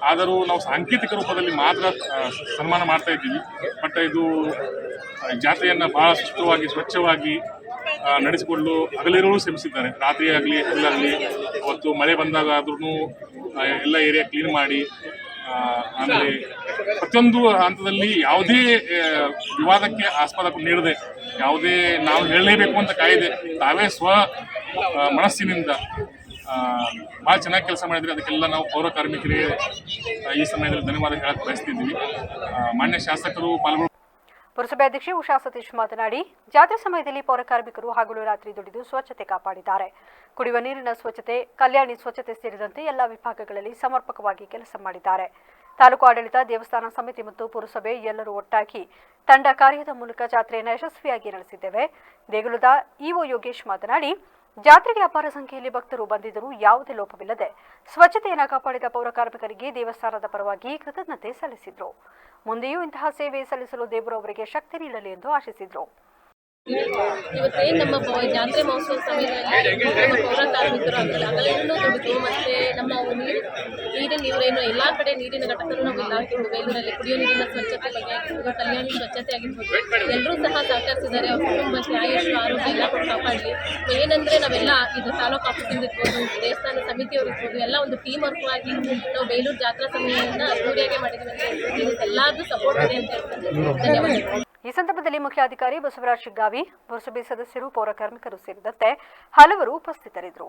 ಆದರೂ ನಾವು ಸಾಂಕೇತಿಕ ರೂಪದಲ್ಲಿ ಮಾತ್ರ ಸನ್ಮಾನ ಮಾಡ್ತಾ ಇದ್ದೀವಿ. ಬಟ್ ಇದು ಜಾತ್ರೆಯನ್ನು ಬಹಳ ಸುಸ್ಥಿರವಾಗಿ ಸ್ವಚ್ಛವಾಗಿ ನಡೆಸಿಕೊಂಡು ಹಗಲಿರುಳು ಶ್ರಮಿಸಿದ್ದಾರೆ. ರಾತ್ರಿ ಆಗಲಿ ಹಗಲಾಗಲಿ, ಅವತ್ತು ಮಳೆ ಬಂದಾಗ ಆದ್ರೂ ಎಲ್ಲ ಏರಿಯಾ ಕ್ಲೀನ್ ಮಾಡಿ, ಆಮೇಲೆ ಪ್ರತಿಯೊಂದು ಹಂತದಲ್ಲಿ ಯಾವುದೇ ವಿವಾದಕ್ಕೆ ಆಸ್ಪದ ನೀಡದೆ, ಯಾವುದೇ ನಾವು ಹೇಳಲೇಬೇಕು ಅಂತ ಕಾಯ್ದೆ ತಾವೇ ಮನಸ್ಸಿನಿಂದ ಭಾಳ ಚೆನ್ನಾಗಿ ಕೆಲಸ ಮಾಡಿದರೆ ಅದಕ್ಕೆಲ್ಲ ನಾವು ಪೌರ ಕಾರ್ಮಿಕರಿಗೆ ಈ ಸಮಯದಲ್ಲಿ ಧನ್ಯವಾದ ಹೇಳಕ್ಕೆ ಬಯಸ್ತಿದ್ದೀವಿ. ಮಾನ್ಯ ಶಾಸಕರು ಪಾಲ್ಗೊಂಡು ಪುರಸಭೆ ಅಧ್ಯಕ್ಷೆ ಉಷಾ ಸತೀಶ್ ಮಾತನಾಡಿ, ಜಾತ್ರೆ ಸಮಯದಲ್ಲಿ ಪೌರ ಕಾರ್ಮಿಕರು ಹಗಲು ರಾತ್ರಿ ದುಡಿದು ಸ್ವಚ್ಛತೆ ಕಾಪಾಡಿದ್ದಾರೆ. ಕುಡಿಯುವ ನೀರಿನ ಸ್ವಚ್ಛತೆ, ಕಲ್ಯಾಣಿ ಸ್ವಚ್ಛತೆ ಸೇರಿದಂತೆ ಎಲ್ಲ ವಿಭಾಗಗಳಲ್ಲಿ ಸಮರ್ಪಕವಾಗಿ ಕೆಲಸ ಮಾಡಿದ್ದಾರೆ. ತಾಲೂಕು ಆಡಳಿತ, ದೇವಸ್ಥಾನ ಸಮಿತಿ ಮತ್ತು ಪುರಸಭೆ ಎಲ್ಲರೂ ಒಟ್ಟಾಗಿ ತಂಡ ಕಾರ್ಯದ ಮೂಲಕ ಜಾತ್ರೆಯನ್ನು ಯಶಸ್ವಿಯಾಗಿ ನಡೆಸಿದ್ದೇವೆ. ದೇಗುಲದ ಇಒ ಯೋಗೇಶ್ ಮಾತನಾಡಿ, ಜಾತ್ರೆಗೆ ಅಪಾರ ಸಂಖ್ಯೆಯಲ್ಲಿ ಭಕ್ತರು ಬಂದಿದ್ದರೂ ಯಾವುದೇ ಲೋಪವಿಲ್ಲದೆ ಸ್ವಚ್ಛತೆಯನ್ನು ಕಾಪಾಡಿದ ಪೌರ ಕಾರ್ಮಿಕರಿಗೆ ದೇವಸ್ಥಾನದ ಪರವಾಗಿ ಕೃತಜ್ಞತೆ ಸಲ್ಲಿಸಿದರು. ಮುಂದೆಯೂ ಇಂತಹ ಸೇವೆ ಸಲ್ಲಿಸಲು ದೇವರು ಅವರಿಗೆ ಶಕ್ತಿ ನೀಡಲಿ ಎಂದು ಆಶಿಸಿದರು. ಇವತ್ತೇನು ನಮ್ಮ ಜಾತ್ರೆ ಮಹೋತ್ಸವ ಸಮಯದಲ್ಲಿ ನಮ್ಮ ಪೌರ ಕಾರ್ಮಿಕರು ಹಗಲಿರುಳು ದುಡಿದು ಮತ್ತು ನಮ್ಮ ನೀರಿನ ನೀರೇನು ಎಲ್ಲ ಕಡೆ ನೀರಿನ ಘಟಕಗಳು ನಾವು ಎಲ್ಲ ಹಾಕಿದ್ದು, ಬೇಲೂರಲ್ಲಿ ಕುಡಿಯೋ ನೀರಿನ ಸ್ವಚ್ಛತೆ ಬಗ್ಗೆ ಆಗಿರ್ಬೋದು, ಕಲ್ಯಾಣಿ ಸ್ವಚ್ಛತೆ ಆಗಿರ್ಬೋದು, ಎಲ್ಲರೂ ಸಹ ಸಹಕರಿಸಿದ್ದಾರೆ. ಅವ್ರ ಕುಟುಂಬಕ್ಕೆ ಆಯುಷ್ ಆರೋಗ್ಯ ಎಲ್ಲ ಕೊಟ್ಟು ಕಾಪಾಡಲಿ. ಏನಂದರೆ ನಾವೆಲ್ಲ ಇದು ತಾಲೂಕು ಆಫೀಸಿಂದ ಇರ್ಬೋದು, ದೇವಸ್ಥಾನ ಸಮಿತಿಯವರು ಇರ್ಬೋದು, ಎಲ್ಲ ಒಂದು ಟೀಮ್ ವರ್ಕ್ ಆಗಿ ನಾವು ಬೇಲೂರು ಜಾತ್ರಾ ಸಮಯವನ್ನು ಅದ್ದೂರಿಯಾಗಿ ಮಾಡಿದ್ದೀವಿ ಅಂತ ಹೇಳ್ತೀವಿ. ಎಲ್ಲಾದರೂ ಸಪೋರ್ಟ್ ಇದೆ ಅಂತ ಹೇಳ್ತಾರೆ. ಧನ್ಯವಾದಗಳು. ಈ ಸಂದರ್ಭದಲ್ಲಿ ಮುಖ್ಯಾಧಿಕಾರಿ ಬಸವರಾಜ್ ಶಿಗ್ಗಾವಿ, ಪುರಸಭೆ ಸದಸ್ಯರು, ಪೌರ ಕಾರ್ಮಿಕರು ಸೇರಿದಂತೆ ಹಲವರು ಉಪಸ್ಥಿತರಿದ್ದರು.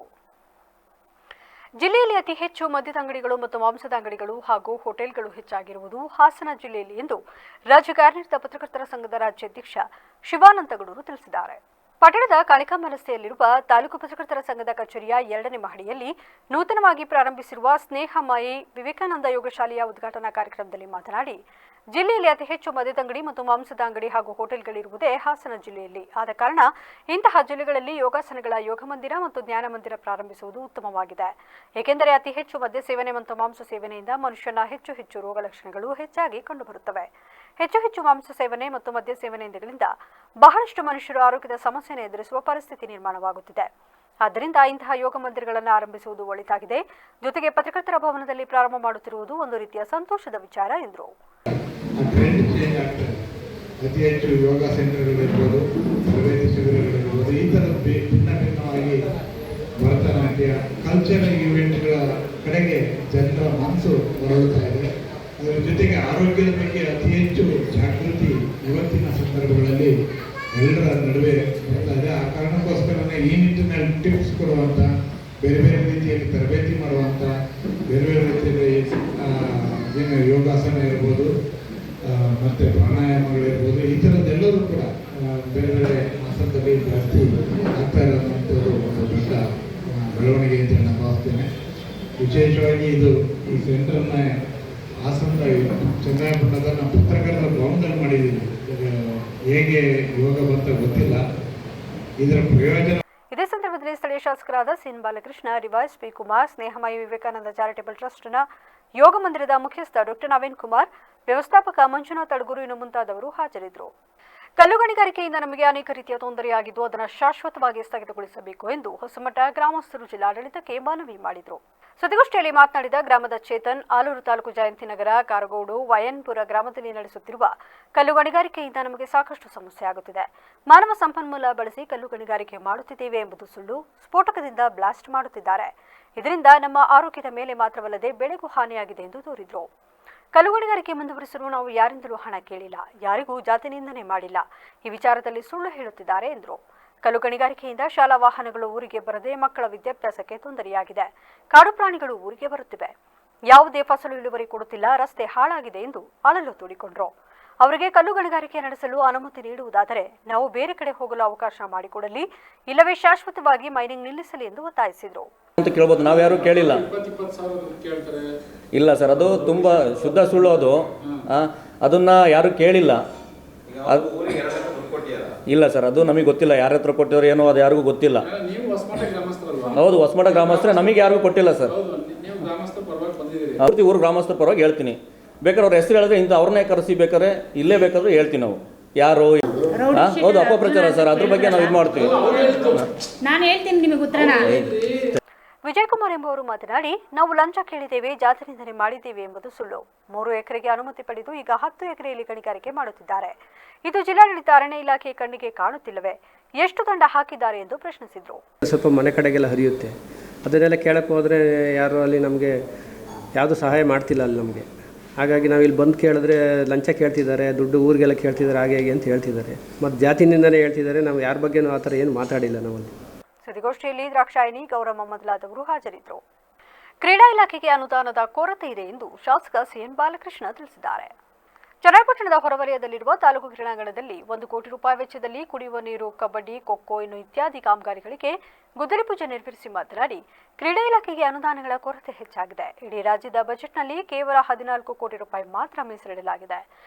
ಜಿಲ್ಲೆಯಲ್ಲಿ ಅತಿ ಹೆಚ್ಚು ಮದ್ಯದ ಅಂಗಡಿಗಳು ಮತ್ತು ಮಾಂಸದ ಅಂಗಡಿಗಳು ಹಾಗೂ ಹೋಟೆಲ್ಗಳು ಹೆಚ್ಚಾಗಿರುವುದು ಹಾಸನ ಜಿಲ್ಲೆಯಲ್ಲಿ ಎಂದು ರಾಜ್ಯ ಕಾರ್ಯನಿರತ ಪತ್ರಕರ್ತರ ಸಂಘದ ರಾಜ್ಯಾಧ್ಯಕ್ಷ ಶಿವಾನಂದ ಗೌಡರು ತಿಳಿಸಿದ್ದಾರೆ. ಪಟ್ಟಣದ ಕಾಳಿಕಾಂಬ ರಸ್ತೆಯಲ್ಲಿರುವ ತಾಲೂಕು ಪತ್ರಕರ್ತರ ಸಂಘದ ಕಚೇರಿಯ 2ನೇ ಮಹಡಿಯಲ್ಲಿ ನೂತನವಾಗಿ ಪ್ರಾರಂಭಿಸಿರುವ ಸ್ನೇಹಮಯಿ ವಿವೇಕಾನಂದ ಯೋಗ ಶಾಲೆಯ ಉದ್ಘಾಟನಾ ಕಾರ್ಯಕ್ರಮದಲ್ಲಿ ಮಾತನಾಡಿ, ಜಿಲ್ಲೆಯಲ್ಲಿ ಅತಿ ಹೆಚ್ಚು ಮದ್ಯದಂಗಡಿ ಮತ್ತು ಮಾಂಸದ ಅಂಗಡಿ ಹಾಗೂ ಹೋಟೆಲ್ಗಳಿರುವುದೇ ಹಾಸನ ಜಿಲ್ಲೆಯಲ್ಲಿ. ಆದ ಕಾರಣ ಇಂತಹ ಜಿಲ್ಲೆಗಳಲ್ಲಿ ಯೋಗಾಸನಗಳ ಯೋಗ ಮಂದಿರ ಮತ್ತು ಜ್ಞಾನ ಮಂದಿರ ಪ್ರಾರಂಭಿಸುವುದು ಉತ್ತಮವಾಗಿದೆ. ಏಕೆಂದರೆ ಅತಿ ಹೆಚ್ಚು ಮದ್ಯ ಸೇವನೆ ಮತ್ತು ಮಾಂಸ ಸೇವನೆಯಿಂದ ಮನುಷ್ಯನ ಹೆಚ್ಚು ರೋಗ ಲಕ್ಷಣಗಳು ಹೆಚ್ಚಾಗಿ ಕಂಡುಬರುತ್ತವೆ. ಹೆಚ್ಚು ಮಾಂಸ ಸೇವನೆ ಮತ್ತು ಮದ್ಯ ಸೇವನೆಯಿಂದ ಬಹಳಷ್ಟು ಮನುಷ್ಯರು ಆರೋಗ್ಯದ ಸಮಸ್ಯೆಯನ್ನು ಎದುರಿಸುವ ಪರಿಸ್ಥಿತಿ ನಿರ್ಮಾಣವಾಗುತ್ತಿದೆ. ಆದ್ದರಿಂದ ಇಂತಹ ಯೋಗ ಮಂದಿರಗಳನ್ನು ಆರಂಭಿಸುವುದು ಒಳಿತಾಗಿದೆ. ಜೊತೆಗೆ ಪತ್ರಕರ್ತರ ಭವನದಲ್ಲಿ ಪ್ರಾರಂಭ ಮಾಡುತ್ತಿರುವುದು ಒಂದು ರೀತಿಯ ಸಂತೋಷದ ವಿಚಾರ ಎಂದರು. ಅತಿ ಹೆಚ್ಚು ಯೋಗ ಸೆಂಟರ್ಗಳಿರ್ಬೋದು, ತರಬೇತಿ ಶಿಬಿರಗಳಿರ್ಬೋದು, ಈ ಥರ ಭಿನ್ನವಾಗಿ ಭರತನಾಟ್ಯ ಕಲ್ಚರಲ್ ಈವೆಂಟ್ಗಳ ಕಡೆಗೆ ಜನರ ಮನಸ್ಸು ಹೊರಡ್ತಾ ಇದೆ. ಅದರ ಜೊತೆಗೆ ಆರೋಗ್ಯದ ಬಗ್ಗೆ ಅತಿ ಹೆಚ್ಚು ಜಾಗೃತಿ ಇವತ್ತಿನ ಸಂದರ್ಭಗಳಲ್ಲಿ ಎಲ್ಲರ ನಡುವೆ ಬರ್ತಾ ಇದೆ. ಆ ಕಾರಣಕ್ಕೋಸ್ಕರನೇ ಈ ನಿಟ್ಟಿನಲ್ಲಿ ಟಿಪ್ಸ್ ಕೊಡುವಂಥ, ಬೇರೆ ಬೇರೆ ರೀತಿಯಲ್ಲಿ ತರಬೇತಿ ಮಾಡುವಂಥ, ಬೇರೆ ಬೇರೆ ರೀತಿಯಲ್ಲಿ ಏನು ಯೋಗಾಸನ ಇರ್ಬೋದು ಮತ್ತು ಪ್ರಾಣಾಯಾಮಗಳಿರ್ಬೋದು, ಈ ಥರದ್ದೆಲ್ಲರೂ ಕೂಡ ಬೇರೆ ಬೇರೆ ಆಸನದಲ್ಲಿ ಜಾಸ್ತಿ ಆಗ್ತಾ ಇರೋವಂಥದ್ದು ಒಂದು ದೊಡ್ಡ ಬೆಳವಣಿಗೆ ಅಂತ ನಾನು ಭಾವಿಸ್ತೇನೆ. ವಿಶೇಷವಾಗಿ ಇದು ಈ ಸೆಂಟರ್ನ ಹಾಸನದ ಚಂದ್ರಾಯಪಟ್ಟಣದ ನಾವು ಪತ್ರಕರ್ತರ ಭವನದಲ್ಲಿ ಮಾಡಿದ್ದೀವಿ. ಹೇಗೆ ಯೋಗ ಬಂತ ಗೊತ್ತಿಲ್ಲ, ಇದರ ಪ್ರಯೋಜನ. ಇದೇ ಸಂದರ್ಭದಲ್ಲಿ ಸ್ಥಳೀಯ ಶಾಸಕರಾದ ಸಿನ್ ಬಾಲಕೃಷ್ಣ, ರಿವಾಯ್ಸ್ ಪಿ ಕುಮಾರ್, ಸ್ನೇಹಮಯಿ ವಿವೇಕಾನಂದ ಚಾರಿಟೇಬಲ್ ಟ್ರಸ್ಟ್ನ ಯೋಗ ಮಂದಿರದ ಮುಖ್ಯಸ್ಥ ಡಾಕ್ಟರ್ ನವೀನ್ ಕುಮಾರ್, ವ್ಯವಸ್ಥಾಪಕ ಮಂಜುನಾಥ್ ಅಡಗೂರು ಇನ್ನು ಮುಂತಾದವರು ಹಾಜರಿದ್ದರು. ಕಲ್ಲು ಗಣಿಗಾರಿಕೆಯಿಂದ ನಮಗೆ ಅನೇಕ ರೀತಿಯ ತೊಂದರೆಯಾಗಿದ್ದು ಅದನ್ನು ಶಾಶ್ವತವಾಗಿ ಸ್ಥಗಿತಗೊಳಿಸಬೇಕು ಎಂದು ಹೊಸಮಠ ಗ್ರಾಮಸ್ಥರು ಜಿಲ್ಲಾಡಳಿತಕ್ಕೆ ಮನವಿ ಮಾಡಿದರು. ಸುದ್ದಿಗೋಷ್ಠಿಯಲ್ಲಿ ಮಾತನಾಡಿದ ಗ್ರಾಮದ ಚೇತನ್, ಆಲೂರು ತಾಲೂಕು ಜಯಂತಿನಗರ, ಕಾರಗೋಡು, ವಯನ್ಪುರ ಗ್ರಾಮದಲ್ಲಿ ನಡೆಸುತ್ತಿರುವ ಕಲ್ಲು ಗಣಿಗಾರಿಕೆಯಿಂದ ನಮಗೆ ಸಾಕಷ್ಟು ಸಮಸ್ಯೆ ಆಗುತ್ತಿದೆ. ಮಾನವ ಸಂಪನ್ಮೂಲ ಬಳಸಿ ಕಲ್ಲು ಗಣಿಗಾರಿಕೆ ಮಾಡುತ್ತಿದ್ದೇವೆ ಎಂಬುದು ಸುಳ್ಳು. ಸ್ಫೋಟಕದಿಂದ ಬ್ಲಾಸ್ಟ್ ಮಾಡುತ್ತಿದ್ದಾರೆ. ಇದರಿಂದ ನಮ್ಮ ಆರೋಗ್ಯದ ಮೇಲೆ ಮಾತ್ರವಲ್ಲದೆ ಬೆಳೆಗೂ ಹಾನಿಯಾಗಿದೆ ಎಂದು ದೂರಿದರು. ಕಲ್ಲು ಗಣಿಗಾರಿಕೆ ಮುಂದುವರಿಸಲು ನಾವು ಯಾರಿಂದಲೂ ಹಣ ಕೇಳಿಲ್ಲ, ಯಾರಿಗೂ ಜಾತಿ ನಿಂದನೆ ಮಾಡಿಲ್ಲ. ಈ ವಿಚಾರದಲ್ಲಿ ಸುಳ್ಳು ಹೇಳುತ್ತಿದ್ದಾರೆ ಎಂದರು. ಕಲ್ಲು ಗಣಿಗಾರಿಕೆಯಿಂದ ಶಾಲಾ ವಾಹನಗಳು ಊರಿಗೆ ಬರದೆ ಮಕ್ಕಳ ವಿದ್ಯಾಭ್ಯಾಸಕ್ಕೆ ತೊಂದರೆಯಾಗಿದೆ. ಕಾಡು ಪ್ರಾಣಿಗಳು ಊರಿಗೆ ಬರುತ್ತಿವೆ. ಯಾವುದೇ ಫಸಲು ಇಳುವರಿ ಕೊಡುತ್ತಿಲ್ಲ. ರಸ್ತೆ ಹಾಳಾಗಿದೆ ಎಂದು ಅಳಲು ತೋಡಿಕೊಂಡರು. ಅವರಿಗೆ ಕಲ್ಲು ಗಣಿಗಾರಿಕೆ ನಡೆಸಲು ಅನುಮತಿ ನೀಡುವುದಾದರೆ ನಾವು ಬೇರೆ ಕಡೆ ಹೋಗಲು ಅವಕಾಶ ಮಾಡಿಕೊಡಲಿ, ಇಲ್ಲವೇ ಶಾಶ್ವತವಾಗಿ ಮೈನಿಂಗ್ ನಿಲ್ಲಿಸಲಿ ಎಂದು ಒತ್ತಾಯಿಸಿದರು. ಅಂತ ಕೇಳ್ಬೋದು, ನಾವು ಯಾರು ಕೇಳಿಲ್ಲ. ಇಲ್ಲ ಸರ್, ಅದು ತುಂಬ ಶುದ್ಧ ಸುಳ್ಳು. ಅದು ಅದನ್ನ ಯಾರು ಕೇಳಿಲ್ಲ. ಇಲ್ಲ ಸರ್, ಅದು ನಮಗೆ ಗೊತ್ತಿಲ್ಲ. ಯಾರ ಹತ್ರ ಕೊಟ್ಟಿದ್ರು ಏನೋ ಅದು ಯಾರಿಗೂ ಗೊತ್ತಿಲ್ಲ. ಹೌದು, ಹೊಸಮಠ ಗ್ರಾಮಸ್ಥರೇ, ನಮಗೆ ಯಾರಿಗೂ ಕೊಟ್ಟಿಲ್ಲ ಸರ್. ಪೂರ್ತಿ ಊರು ಗ್ರಾಮಸ್ಥರ ಪರವಾಗಿ ಹೇಳ್ತೀನಿ. ಬೇಕಾದ್ರೆ ಅವ್ರ ಹೆಸರು ಹೇಳಿದ್ರೆ ಇಂಥ ಅವ್ರನ್ನೇ ಕರೆಸಿ, ಬೇಕಾದ್ರೆ ಇಲ್ಲೇ ಬೇಕಾದ್ರೂ ಹೇಳ್ತೀವಿ ನಾವು. ಯಾರು ಹೌದು ಅಪಪ್ರಚಾರ ಸರ್, ಅದ್ರ ಬಗ್ಗೆ ನಾವು ಇದು ಮಾಡ್ತೀವಿ. ನಾನು ಹೇಳ್ತೀನಿ ನಿಮಗೆ ಉತ್ತರನ. ವಿಜಯಕುಮಾರ್ ಎಂಬುವರು ಮಾತನಾಡಿ, ನಾವು ಲಂಚ ಕೇಳಿದ್ದೇವೆ, ಜಾತಿ ನಿಂದನೆ ಮಾಡಿದ್ದೇವೆ ಎಂಬುದು ಸುಳ್ಳು. 3 ಎಕರೆಗೆ ಅನುಮತಿ ಪಡೆದು ಈಗ 10 ಎಕರೆಯಲ್ಲಿ ಗಣಿಗಾರಿಕೆ ಮಾಡುತ್ತಿದ್ದಾರೆ. ಇದು ಜಿಲ್ಲಾಡಳಿತ ಅರಣ್ಯ ಇಲಾಖೆ ಕಣ್ಣಿಗೆ ಕಾಣುತ್ತಿಲ್ಲವೇ? ಎಷ್ಟು ದಂಡ ಹಾಕಿದ್ದಾರೆ ಎಂದು ಪ್ರಶ್ನಿಸಿದರು. ಸ್ವಲ್ಪ ಮನೆ ಕಡೆಗೆಲ್ಲ ಹರಿಯುತ್ತೆ, ಅದನ್ನೆಲ್ಲ ಕೇಳಕ್ಕೆ ಹೋದರೆ ಯಾರು ಅಲ್ಲಿ ನಮಗೆ ಯಾವುದು ಸಹಾಯ ಮಾಡ್ತಿಲ್ಲ ಅಲ್ಲಿ ನಮಗೆ. ಹಾಗಾಗಿ ನಾವು ಇಲ್ಲಿ ಬಂದು ಕೇಳಿದ್ರೆ ಲಂಚ ಕೇಳ್ತಿದ್ದಾರೆ, ದುಡ್ಡು ಊರಿಗೆಲ್ಲ ಕೇಳ್ತಿದ್ದಾರೆ, ಹಾಗೆ ಹೇಗೆ ಅಂತ ಹೇಳ್ತಿದ್ದಾರೆ. ಮತ್ತು ಜಾತಿನಿಂದನೇ ಹೇಳ್ತಿದ್ದಾರೆ. ನಾವು ಯಾರ ಬಗ್ಗೆನೂ ಆ ಥರ ಏನು ಮಾತಾಡಿಲ್ಲ ನಾವಲ್ಲಿ. ಸುದ್ದಿಗೋಷ್ಠಿಯಲ್ಲಿ ದ್ರಾಕ್ಷಾಯಿನಿ, ಗೌರಮ್ಮ ಮೊದಲಾದವರು ಹಾಜರಿದ್ದರು. ಕ್ರೀಡಾ ಇಲಾಖೆಗೆ ಅನುದಾನದ ಕೊರತೆ ಇದೆ ಎಂದು ಶಾಸಕ ಸಿಎನ್ ಬಾಲಕೃಷ್ಣ ತಿಳಿಸಿದ್ದಾರೆ. ಚನ್ನಪಟ್ಟಣದ ಹೊರವಲಯದಲ್ಲಿರುವ ತಾಲೂಕು ಕ್ರೀಡಾಂಗಣದಲ್ಲಿ 1 ಕೋಟಿ ರೂಪಾಯಿ ವೆಚ್ಚದಲ್ಲಿ ಕುಡಿಯುವ ನೀರು, ಕಬಡ್ಡಿ, ಖೋಖೋ ಇನ್ನು ಇತ್ಯಾದಿ ಕಾಮಗಾರಿಗಳಿಗೆ ಗುದ್ದಲಿ ಪೂಜೆ ನೆರವೇರಿಸಿ ಮಾತನಾಡಿ, ಕ್ರೀಡಾ ಇಲಾಖೆಗೆ ಅನುದಾನಗಳ ಕೊರತೆ ಹೆಚ್ಚಾಗಿದೆ. ಇಡೀ ರಾಜ್ಯದ ಬಜೆಟ್ನಲ್ಲಿ ಕೇವಲ 14 ಕೋಟಿ ರೂಪಾಯಿ ಮಾತ್ರ ಮೀಸಲಿಡಲಾಗಿದೆ.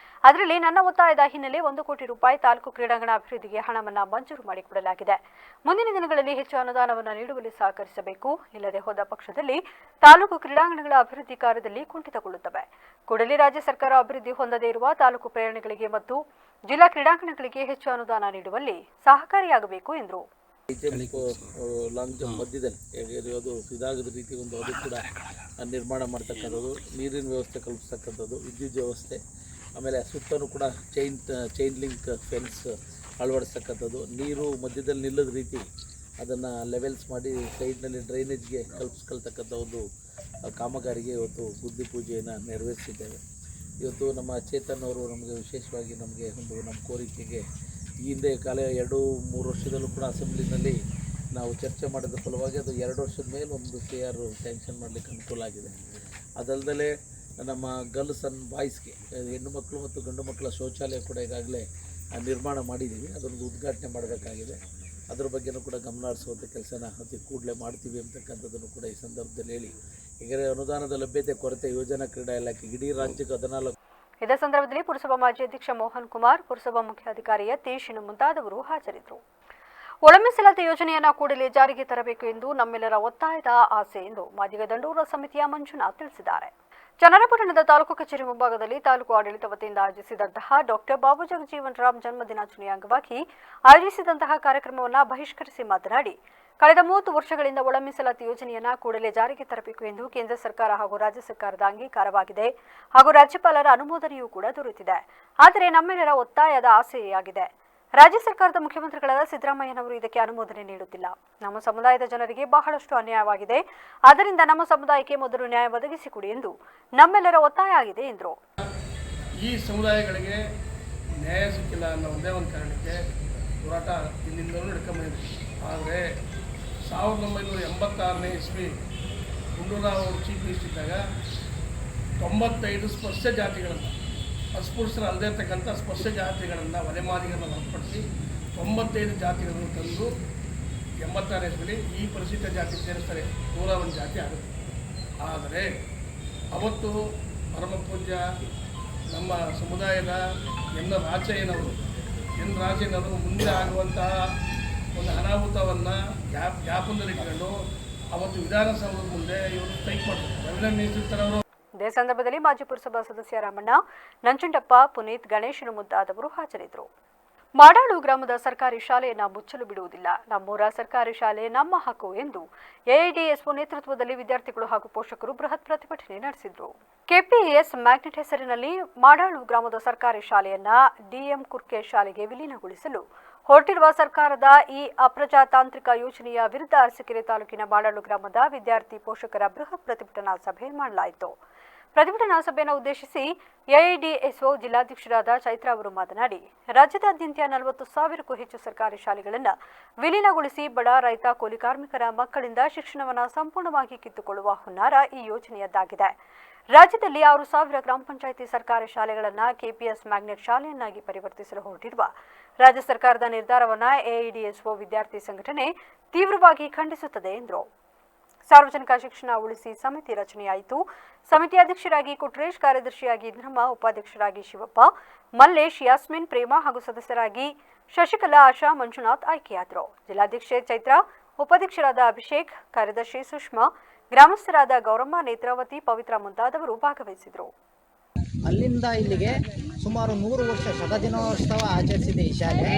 ಅದರಲ್ಲಿ ನನ್ನ ಒತ್ತಾಯದ ಹಿನ್ನೆಲೆ 1 ಕೋಟಿ ರೂಪಾಯಿ ತಾಲೂಕು ಕ್ರೀಡಾಂಗಣ ಅಭಿವೃದ್ಧಿಗೆ ಹಣವನ್ನು ಮಂಜೂರು ಮಾಡಿಕೊಡಲಾಗಿದೆ. ಮುಂದಿನ ದಿನಗಳಲ್ಲಿ ಹೆಚ್ಚು ಅನುದಾನವನ್ನು ನೀಡುವಲ್ಲಿ ಸಹಕರಿಸಬೇಕು. ಇಲ್ಲದೆ ಹೋದ ಪಕ್ಷದಲ್ಲಿ ತಾಲೂಕು ಕ್ರೀಡಾಂಗಣಗಳ ಅಭಿವೃದ್ಧಿ ಕಾರ್ಯದಲ್ಲಿ ಕುಂಠಿತಗೊಳ್ಳುತ್ತವೆ. ಕೂಡಲೇ ರಾಜ್ಯ ಸರ್ಕಾರ ಅಭಿವೃದ್ಧಿ ಹೊಂದದೇ ಇರುವ ತಾಲೂಕು ಪ್ರೇರಣೆಗಳಿಗೆ ಮತ್ತು ಜಿಲ್ಲಾ ಕ್ರೀಡಾಂಗಣಗಳಿಗೆ ಹೆಚ್ಚು ಅನುದಾನ ನೀಡುವಲ್ಲಿ ಸಹಕಾರಿಯಾಗಬೇಕು ಎಂದರು. ಲಾಂಗ್ ಜಂಪ್ ಮಧ್ಯದಲ್ಲಿ ಅದು ಇದಾಗದ ರೀತಿ ಒಂದು ಅದು ಕೂಡ ನಿರ್ಮಾಣ ಮಾಡ್ತಕ್ಕಂಥದ್ದು, ನೀರಿನ ವ್ಯವಸ್ಥೆ ಕಲ್ಪಿಸ್ತಕ್ಕಂಥದ್ದು, ವಿದ್ಯುತ್ ವ್ಯವಸ್ಥೆ, ಆಮೇಲೆ ಸುತ್ತಲೂ ಕೂಡ ಚೈನ್ ಲಿಂಕ್ ಫೆನ್ಸ್ ಅಳವಡಿಸ್ತಕ್ಕಂಥದ್ದು, ನೀರು ಮಧ್ಯದಲ್ಲಿ ನಿಲ್ಲದ ರೀತಿ ಅದನ್ನು ಲೆವೆಲ್ಸ್ ಮಾಡಿ ಸೈಡ್ನಲ್ಲಿ ಡ್ರೈನೇಜ್ಗೆ ಕಲ್ಪಿಸ್ಕೊಳ್ತಕ್ಕಂಥ ಒಂದು ಕಾಮಗಾರಿಗೆ ಇವತ್ತು ಬುದ್ಧಿ ಪೂಜೆಯನ್ನು ನೆರವೇರಿಸಿದ್ದೇವೆ. ಇವತ್ತು ನಮ್ಮ ಚೇತನ್ ಅವರು ನಮಗೆ ವಿಶೇಷವಾಗಿ ನಮ್ಮ ಕೋರಿಕೆಗೆ ಈ ಹಿಂದೆ 2-3 ವರ್ಷದಲ್ಲೂ ಕೂಡ ಅಸೆಂಬ್ಲಿನಲ್ಲಿ ನಾವು ಚರ್ಚೆ ಮಾಡಿದ ಫಲವಾಗಿ ಅದು 2 ವರ್ಷದ ಮೇಲೆ ಒಂದು CR ಸ್ಯಾಂಕ್ಷನ್ ಮಾಡಲಿಕ್ಕೆ ಅನುಕೂಲ ಆಗಿದೆ. ಅದಲ್ಲದೆ ನಮ್ಮ ಗರ್ಲ್ಸ್ ಆ್ಯಂಡ್ ಬಾಯ್ಸ್ಗೆ ಹೆಣ್ಣು ಮಕ್ಕಳು ಮತ್ತು ಗಂಡು ಮಕ್ಕಳ ಶೌಚಾಲಯ ಕೂಡ ಈಗಾಗಲೇ ನಿರ್ಮಾಣ ಮಾಡಿದ್ದೀವಿ. ಅದೊಂದು ಉದ್ಘಾಟನೆ ಮಾಡಬೇಕಾಗಿದೆ. ಅದ್ರ ಬಗ್ಗೆನೂ ಕೂಡ ಗಮನ ಹರಿಸುವಂಥ ಕೆಲಸನ ಅತಿ ಕೂಡಲೇ ಮಾಡ್ತೀವಿ ಅಂತಕ್ಕಂಥದ್ದನ್ನು ಕೂಡ ಈ ಸಂದರ್ಭದಲ್ಲಿ ಹೇಳಿ, ಹೀಗೆ ಅನುದಾನದ ಲಭ್ಯತೆ ಕೊರತೆ ಯೋಜನಾ ಕ್ರೀಡಾ ಇಲಾಖೆ ಇಡೀ ರಾಜ್ಯಕ್ಕೆ 14. ಇದೇ ಸಂದರ್ಭದಲ್ಲಿ ಪುರಸಭಾ ಮಾಜಿ ಅಧ್ಯಕ್ಷ ಮೋಹನ್ ಕುಮಾರ್, ಪುರಸಭಾ ಮುಖ್ಯಾಧಿಕಾರಿ ಯತೀಶ್ ಮುಂತಾದವರು ಹಾಜರಿದ್ದರು. ಒಳ ಮೀಸಲಾತಿ ಯೋಜನೆಯನ್ನು ಕೂಡಲೇ ಜಾರಿಗೆ ತರಬೇಕು ಎಂದು ನಮ್ಮೆಲ್ಲರ ಒತ್ತಾಯದ ಆಸೆ ಎಂದು ಮಾದಿಗ ದಂಡೂರ ಸಮಿತಿಯ ಮಂಜುನಾಥ್ ತಿಳಿಸಿದ್ದಾರೆ. ಚನ್ನರಾಯಪಟ್ಟಣದ ತಾಲೂಕು ಕಚೇರಿ ಮುಂಭಾಗದಲ್ಲಿ ತಾಲೂಕು ಆಡಳಿತ ವತಿಯಿಂದ ಆಯೋಜಿಸಿದಂತಹ ಡಾಕ್ಟರ್ ಬಾಬು ಜಗಜೀವನ್ ರಾಮ್ ಜನ್ಮದಿನಾಚರಣೆಯ ಅಂಗವಾಗಿ ಆಯೋಜಿಸಿದಂತಹ ಕಾರ್ಯಕ್ರಮವನ್ನು ಬಹಿಷ್ಕರಿಸಿ ಮಾತನಾಡಿ, ಕಳೆದ 30 ವರ್ಷಗಳಿಂದ ಒಳ ಮೀಸಲಾತಿ ಯೋಜನೆಯನ್ನು ಕೂಡಲೇ ಜಾರಿಗೆ ತರಬೇಕು ಎಂದು ಕೇಂದ್ರ ಸರ್ಕಾರ ಹಾಗೂ ರಾಜ್ಯ ಸರ್ಕಾರದ ಅಂಗೀಕಾರವಾಗಿದೆ ಹಾಗೂ ರಾಜ್ಯಪಾಲರ ಅನುಮೋದನೆಯೂ ಕೂಡ ದೊರೆತಿದೆ. ಆದರೆ ನಮ್ಮೆಲ್ಲರ ಒತ್ತಾಯದ ಆಸೆಯಾಗಿದೆ. ರಾಜ್ಯ ಸರ್ಕಾರದ ಮುಖ್ಯಮಂತ್ರಿಗಳಾದ ಸಿದ್ದರಾಮಯ್ಯನವರು ಇದಕ್ಕೆ ಅನುಮೋದನೆ ನೀಡುತ್ತಿಲ್ಲ. ನಮ್ಮ ಸಮುದಾಯದ ಜನರಿಗೆ ಬಹಳಷ್ಟು ಅನ್ಯಾಯವಾಗಿದೆ. ಆದ್ದರಿಂದ ನಮ್ಮ ಸಮುದಾಯಕ್ಕೆ ಮೊದಲು ನ್ಯಾಯ ಒದಗಿಸಿಕೊಡಿ ಎಂದು ನಮ್ಮೆಲ್ಲರ ಒತ್ತಾಯ ಆಗಿದೆ ಎಂದರು. ಈ ಸಮುದಾಯಗಳಿಗೆ ನ್ಯಾಯ ಸಿಕ್ಕಿಲ್ಲ ಅನ್ನೋ ಒಂದೇ ಒಂದು ಕಾರಣಕ್ಕೆ ಹೋರಾಟ ಇಲ್ಲಿಂದಲೂ ನಡ್ಕೊಂಬಂದಿದೆ. ಆದರೆ 1986ನೇ ಇಸ್ವಿ ಗುಂಡೂರಾವ್ ಅವರು ಚೀಫ್ ಮಿನಿಸ್ಟರ್ ಇದ್ದಾಗ 95 ಸ್ಪರ್ಶ ಜಾತಿಗಳನ್ನು, ಅಸ್ಪೃಶ್ಯರ ಅಲ್ಲದೇ ಇರ್ತಕ್ಕಂಥ ಸ್ಪರ್ಶ ಜಾತಿಗಳನ್ನು, ವನೆಮಾದಿಗಳನ್ನು ಹೊರತುಪಡಿಸಿ 95 ಜಾತಿಗಳನ್ನು ತಂದು 86ನೇ ಇಸ್ವಿಲಿ ಈ ಪರಿಶಿಷ್ಟ ಜಾತಿ ಸೇರಿಸ್ತಾರೆ, 101 ಜಾತಿ ಆಗುತ್ತೆ. ಆದರೆ ಅವತ್ತು ಪರಮ ಪೂಜ್ಯ ನಮ್ಮ ಸಮುದಾಯದ ಎನ್ ರಾಜಯ್ಯನವರು ಮುಂದೆ ಆಗುವಂತಹ ಒಂದು ಅನಾಹುತವನ್ನು ಜ್ಞಾಪನದಲ್ಲಿಟ್ಟುಕೊಂಡು ಅವತ್ತು ವಿಧಾನಸೌಧದ ಮುಂದೆ ಇವರು ಸ್ಟ್ರೈಕ್ ಮಾಡ್ತಾರೆ. ರವೀಂದ್ರ ನೇತೃತ್ವದವರು. ಇದೇ ಸಂದರ್ಭದಲ್ಲಿ ಮಾಜಿ ಪುರಸಭಾ ಸದಸ್ಯ ರಾಮಣ್ಣ, ನಂಜುಂಡಪ್ಪ, ಪುನೀತ್, ಗಣೇಶನು ಮುಂತಾದವರು ಹಾಜರಿದ್ದರು. ಮಾಡಾಳು ಗ್ರಾಮದ ಸರ್ಕಾರಿ ಶಾಲೆಯನ್ನು ಮುಚ್ಚಲು ಬಿಡುವುದಿಲ್ಲ. ನಮ್ಮೂರ ಸರ್ಕಾರಿ ಶಾಲೆ ನಮ್ಮ ಹಕ್ಕು ಎಂದು ಎಐಡಿಎಸ್ಒ ನೇತೃತ್ವದಲ್ಲಿ ವಿದ್ಯಾರ್ಥಿಗಳು ಹಾಗೂ ಪೋಷಕರು ಬೃಹತ್ ಪ್ರತಿಭಟನೆ ನಡೆಸಿದರು. ಕೆಪಿಎಸ್ ಮ್ಯಾಗ್ನೆಟ್ ಹೆಸರಿನಲ್ಲಿ ಮಾಡಾಳು ಗ್ರಾಮದ ಸರ್ಕಾರಿ ಶಾಲೆಯನ್ನ ಡಿಎಂ ಕುರ್ಕೆ ಶಾಲೆಗೆ ವಿಲೀನಗೊಳಿಸಲು ಹೊರಟಿರುವ ಸರ್ಕಾರದ ಈ ಅಪ್ರಜಾತಾಂತ್ರಿಕ ಯೋಜನೆಯ ವಿರುದ್ಧ ಅರಸೀಕೆರೆ ತಾಲೂಕಿನ ಮಾಡಾಳು ಗ್ರಾಮದ ವಿದ್ಯಾರ್ಥಿ ಪೋಷಕರ ಬೃಹತ್ ಪ್ರತಿಭಟನಾ ಸಭೆ ಮಾಡಲಾಯಿತು. ಪ್ರತಿಭಟನಾ ಸಭೆಯನ್ನು ಉದ್ದೇಶಿಸಿ ಎಐಡಿಎಸ್ಒ ಜಿಲ್ಲಾಧ್ಯಕ್ಷರಾದ ಚೈತ್ರ ಅವರು ಮಾತನಾಡಿ, ರಾಜ್ಯದಾದ್ಯಂತ 40,000ಕ್ಕೂ ಹೆಚ್ಚು ಸರ್ಕಾರಿ ಶಾಲೆಗಳನ್ನು ವಿಲೀನಗೊಳಿಸಿ ಬಡ ರೈತ ಕೂಲಿ ಕಾರ್ಮಿಕರ ಮಕ್ಕಳಿಂದ ಶಿಕ್ಷಣವನ್ನು ಸಂಪೂರ್ಣವಾಗಿ ಕಿತ್ತುಕೊಳ್ಳುವ ಹುನ್ನಾರ ಈ ಯೋಜನೆಯದ್ದಾಗಿದೆ. ರಾಜ್ಯದಲ್ಲಿ 6,000 ಗ್ರಾಮ ಪಂಚಾಯಿತಿ ಸರ್ಕಾರಿ ಶಾಲೆಗಳನ್ನು ಕೆಪಿಎಸ್ ಮ್ಯಾಗ್ನೆಟ್ ಶಾಲೆಯನ್ನಾಗಿ ಪರಿವರ್ತಿಸಲು ಹೊರಟಿರುವ ರಾಜ್ಯ ಸರ್ಕಾರದ ನಿರ್ಧಾರವನ್ನು ಎಐಡಿಎಸ್ಒ ವಿದ್ಯಾರ್ಥಿ ಸಂಘಟನೆ ತೀವ್ರವಾಗಿ ಖಂಡಿಸುತ್ತದೆ ಎಂದರು. ಸಾರ್ವಜನಿಕ ಶಿಕ್ಷಣ ಉಳಿಸಿ ಸಮಿತಿ ರಚನೆಯಾಯಿತು. ಸಮಿತಿ ಅಧ್ಯಕ್ಷರಾಗಿ ಕೊಟ್ರೇಶ್, ಕಾರ್ಯದರ್ಶಿಯಾಗಿ ಇಂದ್ರಮ್ಮ, ಉಪಾಧ್ಯಕ್ಷರಾಗಿ ಶಿವಪ್ಪ, ಮಲ್ಲೇಶ್, ಯಾಸ್ಮಿನ್, ಪ್ರೇಮ ಹಾಗೂ ಸದಸ್ಯರಾಗಿ ಶಶಿಕಲಾ, ಆಶಾ, ಮಂಜುನಾಥ್ ಆಯ್ಕೆಯಾದರು. ಜಿಲ್ಲಾಧ್ಯಕ್ಷೆ ಚೈತ್ರ, ಉಪಾಧ್ಯಕ್ಷರಾದ ಅಭಿಷೇಕ್, ಕಾರ್ಯದರ್ಶಿ ಸುಷ್ಮಾ, ಗ್ರಾಮಸ್ಥರಾದ ಗೌರಮ್ಮ, ನೇತ್ರಾವತಿ, ಪವಿತ್ರ ಮುಂತಾದವರು ಭಾಗವಹಿಸಿದರು. ಅಲ್ಲಿಂದ ಇಲ್ಲಿಗೆ ಸುಮಾರು 100 ವರ್ಷ ಶತದಿನೋತ್ಸವ ಆಚರಿಸಿದೆ ಈ ಶಾಲೆ.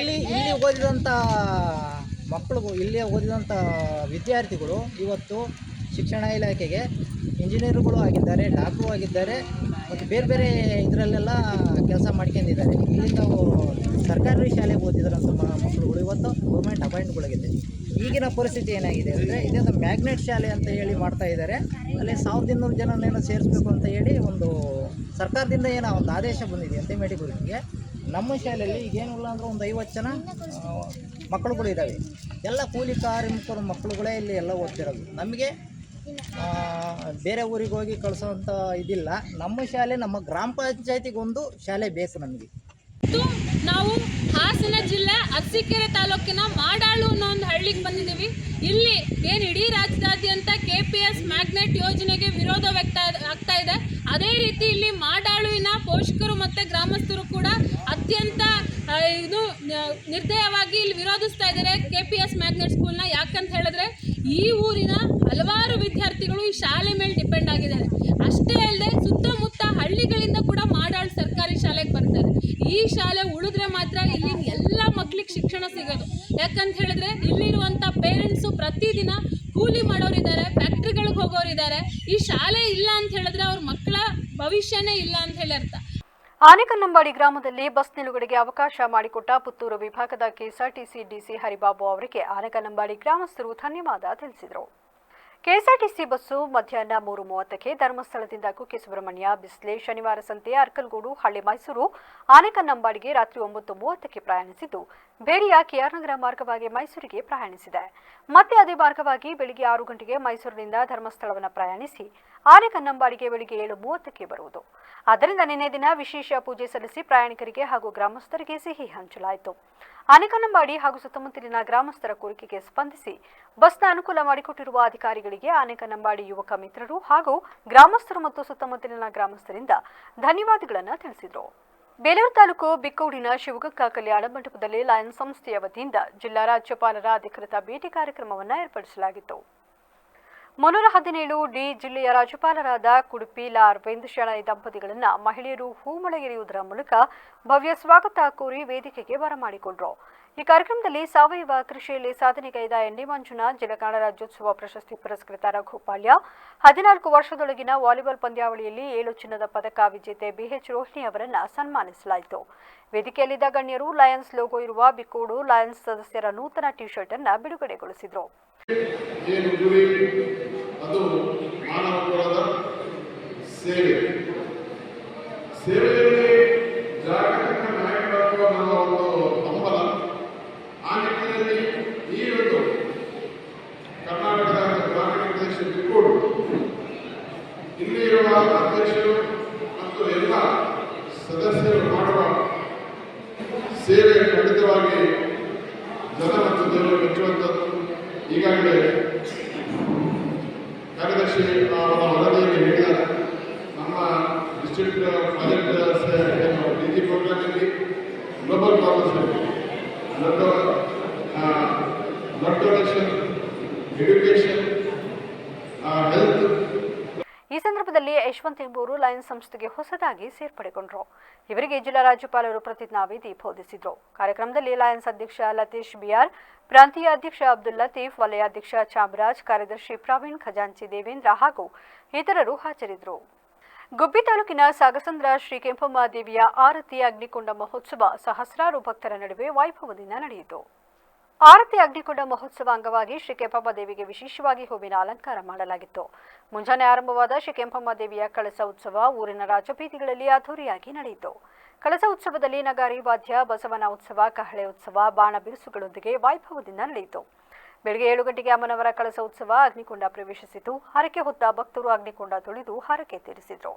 ಇಲ್ಲಿ ಓದಿದಂಥ ಮಕ್ಕಳು, ಇಲ್ಲಿ ಓದಿದಂಥ ವಿದ್ಯಾರ್ಥಿಗಳು ಇವತ್ತು ಶಿಕ್ಷಣ ಇಲಾಖೆಗೆ ಇಂಜಿನಿಯರ್ಗಳು ಆಗಿದ್ದಾರೆ, ಡಾಕ್ಟ್ರು ಆಗಿದ್ದಾರೆ ಮತ್ತು ಬೇರೆ ಬೇರೆ ಇದರಲ್ಲೆಲ್ಲ ಕೆಲಸ ಮಾಡ್ಕೊಂಡಿದ್ದಾರೆ. ಇಲ್ಲಿಂದ ಸರ್ಕಾರಿ ಶಾಲೆಗೆ ಓದಿದ್ರಂಥ ಮಕ್ಕಳುಗಳು ಇವತ್ತು ಗೌರ್ಮೆಂಟ್ ಅಪಾಯಿಂಟ್ಗಳಾಗಿದೆ. ಈಗಿನ ಪರಿಸ್ಥಿತಿ ಏನಾಗಿದೆ ಅಂದರೆ, ಇದೊಂದು ಮ್ಯಾಗ್ನೆಟ್ ಶಾಲೆ ಅಂತ ಹೇಳಿ ಮಾಡ್ತಾ ಇದ್ದಾರೆ. ಅಲ್ಲಿ 1,200 ಜನನೇನೋ ಸೇರಿಸಬೇಕು ಅಂತ ಹೇಳಿ ಒಂದು ಸರ್ಕಾರದಿಂದ ಏನೋ ಒಂದು ಆದೇಶ ಬಂದಿದೆ ಅಂತ ಮೇಡಿಗುರಿಗೆ. ನಮ್ಮ ಶಾಲೆಯಲ್ಲಿ ಈಗೇನಿಲ್ಲ ಅಂದರೆ ಒಂದು 50 ಜನ ಮಕ್ಕಳುಗಳು ಇದ್ದಾವೆ. ಎಲ್ಲ ಕೂಲಿ ಕಾರ್ಮಿಕರ ಮಕ್ಕಳುಗಳೇ ಇಲ್ಲಿ ಎಲ್ಲ ಓದ್ತಿರೋದು. ನಮಗೆ ಬೇರೆ ಊರಿಗೆ ಹೋಗಿ ಕಳಿಸೋವಂಥ ಇದಿಲ್ಲ. ನಮ್ಮ ಶಾಲೆ ನಮ್ಮ ಗ್ರಾಮ ಪಂಚಾಯತಿಗೊಂದು ಶಾಲೆ ಬೇಕು ನಮಗೆ. ನಾವು ಹಾಸನ ಜಿಲ್ಲೆ ಅರಸೀಕೆರೆ ತಾಲೂಕಿನ ಮಾಡಾಳು ಅನ್ನೋ ಒಂದು ಹಳ್ಳಿಗೆ ಬಂದಿದ್ದೀವಿ. ಇಲ್ಲಿ ಏನು ಇಡೀ ರಾಜ್ಯದಾದ್ಯಂತ ಕೆಪಿಎಸ್ ಮ್ಯಾಗ್ನೆಟ್ ಯೋಜನೆಗೆ ವಿರೋಧ ವ್ಯಕ್ತ ಆಗ್ತಾ ಇದೆ. ಅದೇ ರೀತಿ ಇಲ್ಲಿ ಮಾಡಾಳುವಿನ ಪೋಷಕರು ಮತ್ತು ಗ್ರಾಮಸ್ಥರು ಕೂಡ ಅತ್ಯಂತ ನಿರ್ದಯವಾಗಿ ಇಲ್ಲಿ ವಿರೋಧಿಸ್ತಾ ಇದ್ದಾರೆ ಕೆಪಿಎಸ್ ಮ್ಯಾಗ್ನೆಟ್ ಸ್ಕೂಲ್ನ. ಯಾಕಂತ ಹೇಳಿದ್ರೆ ಈ ಊರಿನ ಹಲವಾರು ವಿದ್ಯಾರ್ಥಿಗಳು ಈ ಶಾಲೆ ಮೇಲೆ ಡಿಪೆಂಡ್ ಆಗಿದ್ದಾರೆ. ಅಷ್ಟೇ ಅಲ್ಲದೆ ಸುತ್ತಮುತ್ತ ಹಳ್ಳಿಗಳಿಂದ ಕೂಡ ಮಾಡಾಳು ಸರ್ಕಾರಿ ಶಾಲೆಗೆ ಬರ್ತಾರೆ. ಈ ಶಾಲೆ ಉಳಿದ್ರೆ ಮಾತ್ರ ಇಲ್ಲಿನ ಎಲ್ಲ ಮಕ್ಕಳಿಗೆ ಶಿಕ್ಷಣ ಸಿಗೋದು. ಯಾಕಂತ ಹೇಳಿದ್ರೆ ಇಲ್ಲಿರುವಂಥ ಪೇರೆಂಟ್ಸು ಪ್ರತಿದಿನ ಕೂಲಿ ಮಾಡೋರಿದ್ದಾರೆ, ಫ್ಯಾಕ್ಟ್ರಿಗಳಿಗೆ ಹೋಗೋರಿದ್ದಾರೆ. ಈ ಶಾಲೆ ಇಲ್ಲ ಅಂತ ಹೇಳಿದ್ರೆ ಅವ್ರ ಮಕ್ಕಳ ಭವಿಷ್ಯನೇ ಇಲ್ಲ ಅಂತ ಹೇಳಿ ಅರ್ಥ. ಆನೆಕನ್ನಂಬಾಡಿ ಗ್ರಾಮದಲ್ಲಿ ಬಸ್ ನಿಲುಗಡೆಗೆ ಅವಕಾಶ ಮಾಡಿಕೊಟ್ಟ ಪುತ್ತೂರು ವಿಭಾಗದ ಕೆಎಸ್ಆರ್ಟಿಸಿ ಡಿಸಿ ಹರಿಬಾಬು ಅವರಿಗೆ ಆನೆಕನ್ನಂಬಾಡಿ ಗ್ರಾಮಸ್ಥರು ಧನ್ಯವಾದ ತಿಳಿಸಿದರು. ಕೆಎಸ್ಆರ್ಟಿಸಿ ಬಸ್ಸು ಮಧ್ಯಾಹ್ನ 3:30ಕ್ಕೆ ಧರ್ಮಸ್ಥಳದಿಂದ ಕುಕ್ಕೆ ಸುಬ್ರಹ್ಮಣ್ಯ, ಬಿಸ್ಲೆ, ಶನಿವಾರ ಸಂತೆ, ಅರ್ಕಲ್ಗೂಡು, ಹಳ್ಳಿ ಮೈಸೂರು, ಆನೆಕನ್ನಂಬಾಡಿಗೆ ರಾತ್ರಿ 9:30ಕ್ಕೆ ಪ್ರಯಾಣಿಸಿದ್ದು ಬೇರಿಯ ಕೆಆರ್ ನಗರ ಮಾರ್ಗವಾಗಿ ಮೈಸೂರಿಗೆ ಪ್ರಯಾಣಿಸಿದೆ. ಮತ್ತೆ ಅದೇ ಮಾರ್ಗವಾಗಿ ಬೆಳಿಗ್ಗೆ 6 ಗಂಟೆಗೆ ಮೈಸೂರಿನಿಂದ ಧರ್ಮಸ್ಥಳವನ್ನು ಪ್ರಯಾಣಿಸಿ ಆನೆಕನ್ನಂಬಾಡಿಗೆ ಬೆಳಿಗ್ಗೆ 7:30ಕ್ಕೆ ಬರುವುದು. ಆದ್ದರಿಂದ ನಿನ್ನೆ ದಿನ ವಿಶೇಷ ಪೂಜೆ ಸಲ್ಲಿಸಿ ಪ್ರಯಾಣಿಕರಿಗೆ ಹಾಗೂ ಗ್ರಾಮಸ್ಥರಿಗೆ ಸಿಹಿ ಹಂಚಲಾಯಿತು. ಆನೆಕನ್ನಂಬಾಡಿ ಹಾಗೂ ಸುತ್ತಮುತ್ತಲಿನ ಗ್ರಾಮಸ್ಥರ ಕೋರಿಕೆಗೆ ಸ್ಪಂದಿಸಿ ಬಸ್ನ ಅನುಕೂಲ ಮಾಡಿಕೊಟ್ಟಿರುವ ಅಧಿಕಾರಿಗಳಿಗೆ ಆನೆಕನ್ನಂಬಾಡಿ ಯುವಕ ಮಿತ್ರರು ಹಾಗೂ ಗ್ರಾಮಸ್ಥರು ಮತ್ತು ಸುತ್ತಮುತ್ತಲಿನ ಗ್ರಾಮಸ್ಥರಿಂದ ಧನ್ಯವಾದಗಳನ್ನು ತಿಳಿಸಿದರು. ಬೇಲೂರು ತಾಲೂಕು ಬಿಕ್ಕೂಡಿನ ಶಿವಗಂಗಾ ಕಲ್ಯಾಣ ಮಂಟಪದಲ್ಲಿ ಲಯನ್ಸ್ ಸಂಸ್ಥೆಯ ವತಿಯಿಂದ ಜಿಲ್ಲಾ ರಾಜ್ಯಪಾಲರ ಅಧಿಕೃತ ಭೇಟಿ ಕಾರ್ಯಕ್ರಮವನ್ನು ಏರ್ಪಡಿಸಲಾಗಿತ್ತು. 317 ಡಿ ಜಿಲ್ಲೆಯ ರಾಜ್ಯಪಾಲರಾದ ಕುಡುಪಿ ಲಾ ಅರವಿಂದ್ ಶೆಣೈ ದಂಪತಿಗಳನ್ನು ಮಹಿಳೆಯರು ಹೂಮಳೆ ಎರೆಯುವುದರ ಮೂಲಕ ಭವ್ಯ ಸ್ವಾಗತ ಕೋರಿ ವೇದಿಕೆಗೆ ಬರಮಾಡಿಕೊಂಡರು. ಈ ಕಾರ್ಯಕ್ರಮದಲ್ಲಿ ಸಾವಯವ ಕೃಷಿಯಲ್ಲಿ ಸಾಧನೆಗೈದ ಎನ್ಡಿ ಮಂಜುನಾಥ್, ಜಿಲ್ಲಾ ಕನ್ನಡ ರಾಜ್ಯೋತ್ಸವ ಪ್ರಶಸ್ತಿ ಪುರಸ್ಕೃತ ರಘುಪಾಳ್ಯ, 14 ವರ್ಷದೊಳಗಿನ ವಾಲಿಬಾಲ್ ಪಂದ್ಯಾವಳಿಯಲ್ಲಿ 7 ಚಿನ್ನದ ಪದಕ ವಿಜೇತೆ ಬಿಎಚ್ ರೋಹಿಣಿ ಅವರನ್ನು ಸನ್ಮಾನಿಸಲಾಯಿತು. ವೇದಿಕೆಯಲ್ಲಿದ್ದ ಗಣ್ಯರು ಲಯನ್ಸ್ ಲೋಗೋ ಇರುವ ಬಿಕ್ಕೋಡು ಲಯನ್ಸ್ ಸದಸ್ಯರ ನೂತನ ಟಿ ಶರ್ಟ್ ಅನ್ನು ಬಿಡುಗಡೆಗೊಳಿಸಿದರು. ಅದು ಮಾನವ ಕುಲದ ಸೇವೆ. ಸೇವೆಯಲ್ಲಿ ಜಾಗತಿಕ ನಾಯಕರಾಗುವ ನಮ್ಮ ಒಂದು ಹಂಬಲ. ಆ ನಿಟ್ಟಿನಲ್ಲಿ ಈ ಒಂದು ಕರ್ನಾಟಕದ ಗ್ರಾಮೀಣ ಪ್ರದೇಶ ಬಿಕ್ಕೋಡು ಇಲ್ಲಿರುವ ಅಧ್ಯಕ್ಷರು ಮತ್ತು ಎಲ್ಲ ಸದಸ್ಯರು ಮಾಡುವ ಸೇವೆ ಖಂಡಿತವಾಗಿ ಜನ ಮತ್ತು ದೇವರು ಮೆಚ್ಚುವಂಥದ್ದು. ಈಗಾಗಲೇ ಕಾರ್ಯದರ್ಶಿ ಅವರ ವರದಿಯಲ್ಲಿ ಹೇಳಿದ ನಮ್ಮ ಡಿಸ್ಟ್ರಿಕ್ಟ್ ಪ್ರಾಜೆಕ್ಟ್ ಡಿಜಿ ಪ್ರೋಗ್ರಾಮಲ್ಲಿ global concept blood donation, education, health. ಈ ಸಂದರ್ಭದಲ್ಲಿ ಯಶವಂತ್ ಎಂಬುವರು ಲಯನ್ಸ್ ಸಂಸ್ಥೆಗೆ ಹೊಸದಾಗಿ ಸೇರ್ಪಡೆಗೊಂಡರು. ಇವರಿಗೆ ಜಿಲ್ಲಾ ರಾಜ್ಯಪಾಲರು ಪ್ರತಿಜ್ಞಾವಿಧಿ ಬೋಧಿಸಿದರು. ಕಾರ್ಯಕ್ರಮದಲ್ಲಿ ಲಯನ್ಸ್ ಅಧ್ಯಕ್ಷ ಲತೀಶ್ ಬಿಆರ್, ಪ್ರಾಂತೀಯ ಅಧ್ಯಕ್ಷ ಅಬ್ದುಲ್ ಲತೀಫ್, ವಲಯ ಅಧ್ಯಕ್ಷ ಚಾಮರಾಜ್, ಕಾರ್ಯದರ್ಶಿ ಪ್ರವೀಣ್, ಖಜಾಂಚಿ ದೇವೇಂದ್ರ ಹಾಗೂ ಇತರರು ಹಾಜರಿದ್ದರು. ಗುಬ್ಬಿ ತಾಲೂಕಿನ ಸಾಗಸಂದ್ರ ಶ್ರೀ ಕೆಂಪಮ್ಮ ದೇವಿಯ ಆರತಿ ಅಗ್ನಿಕೊಂಡ ಮಹೋತ್ಸವ ಸಹಸ್ರಾರು ಭಕ್ತರ ನಡುವೆ ವೈಭವದಿಂದ ನಡೆಯಿತು. ಆರತಿ ಅಗ್ನಿಕೊಂಡ ಮಹೋತ್ಸವ ಅಂಗವಾಗಿ ಶ್ರೀ ಕೆಂಪಮ್ಮ ದೇವಿಗೆ ವಿಶೇಷವಾಗಿ ಹೂವಿನ ಅಲಂಕಾರ ಮಾಡಲಾಗಿತ್ತು. ಮುಂಜಾನೆ ಆರಂಭವಾದ ಶ್ರೀ ಕೆಂಪಮ್ಮ ದೇವಿಯ ಕಳಸ ಉತ್ಸವ ಊರಿನ ರಾಜಬೀದಿಗಳಲ್ಲಿ ಅದ್ದೂರಿಯಾಗಿ ನಡೆಯಿತು. ಕಳಸ ಉತ್ಸವದಲ್ಲಿ ನಗಾರಿ ವಾದ್ಯ, ಬಸವನ ಉತ್ಸವ, ಕಹಳೆ ಉತ್ಸವ, ಬಾಣ ಬಿರುಸುಗಳೊಂದಿಗೆ ವೈಭವದಿಂದ ನಡೆಯಿತು. ಬೆಳಗ್ಗೆ 7 ಗಂಟೆಗೆ ಅಮ್ಮನವರ ಕಳಸ ಉತ್ಸವ ಅಗ್ನಿಕೊಂಡ ಪ್ರವೇಶಿಸಿತು. ಹರಕೆ ಹೊತ್ತ ಭಕ್ತರು ಅಗ್ನಿಕೊಂಡ ತುಳಿದು ಹರಕೆ ತೀರಿಸಿದರು.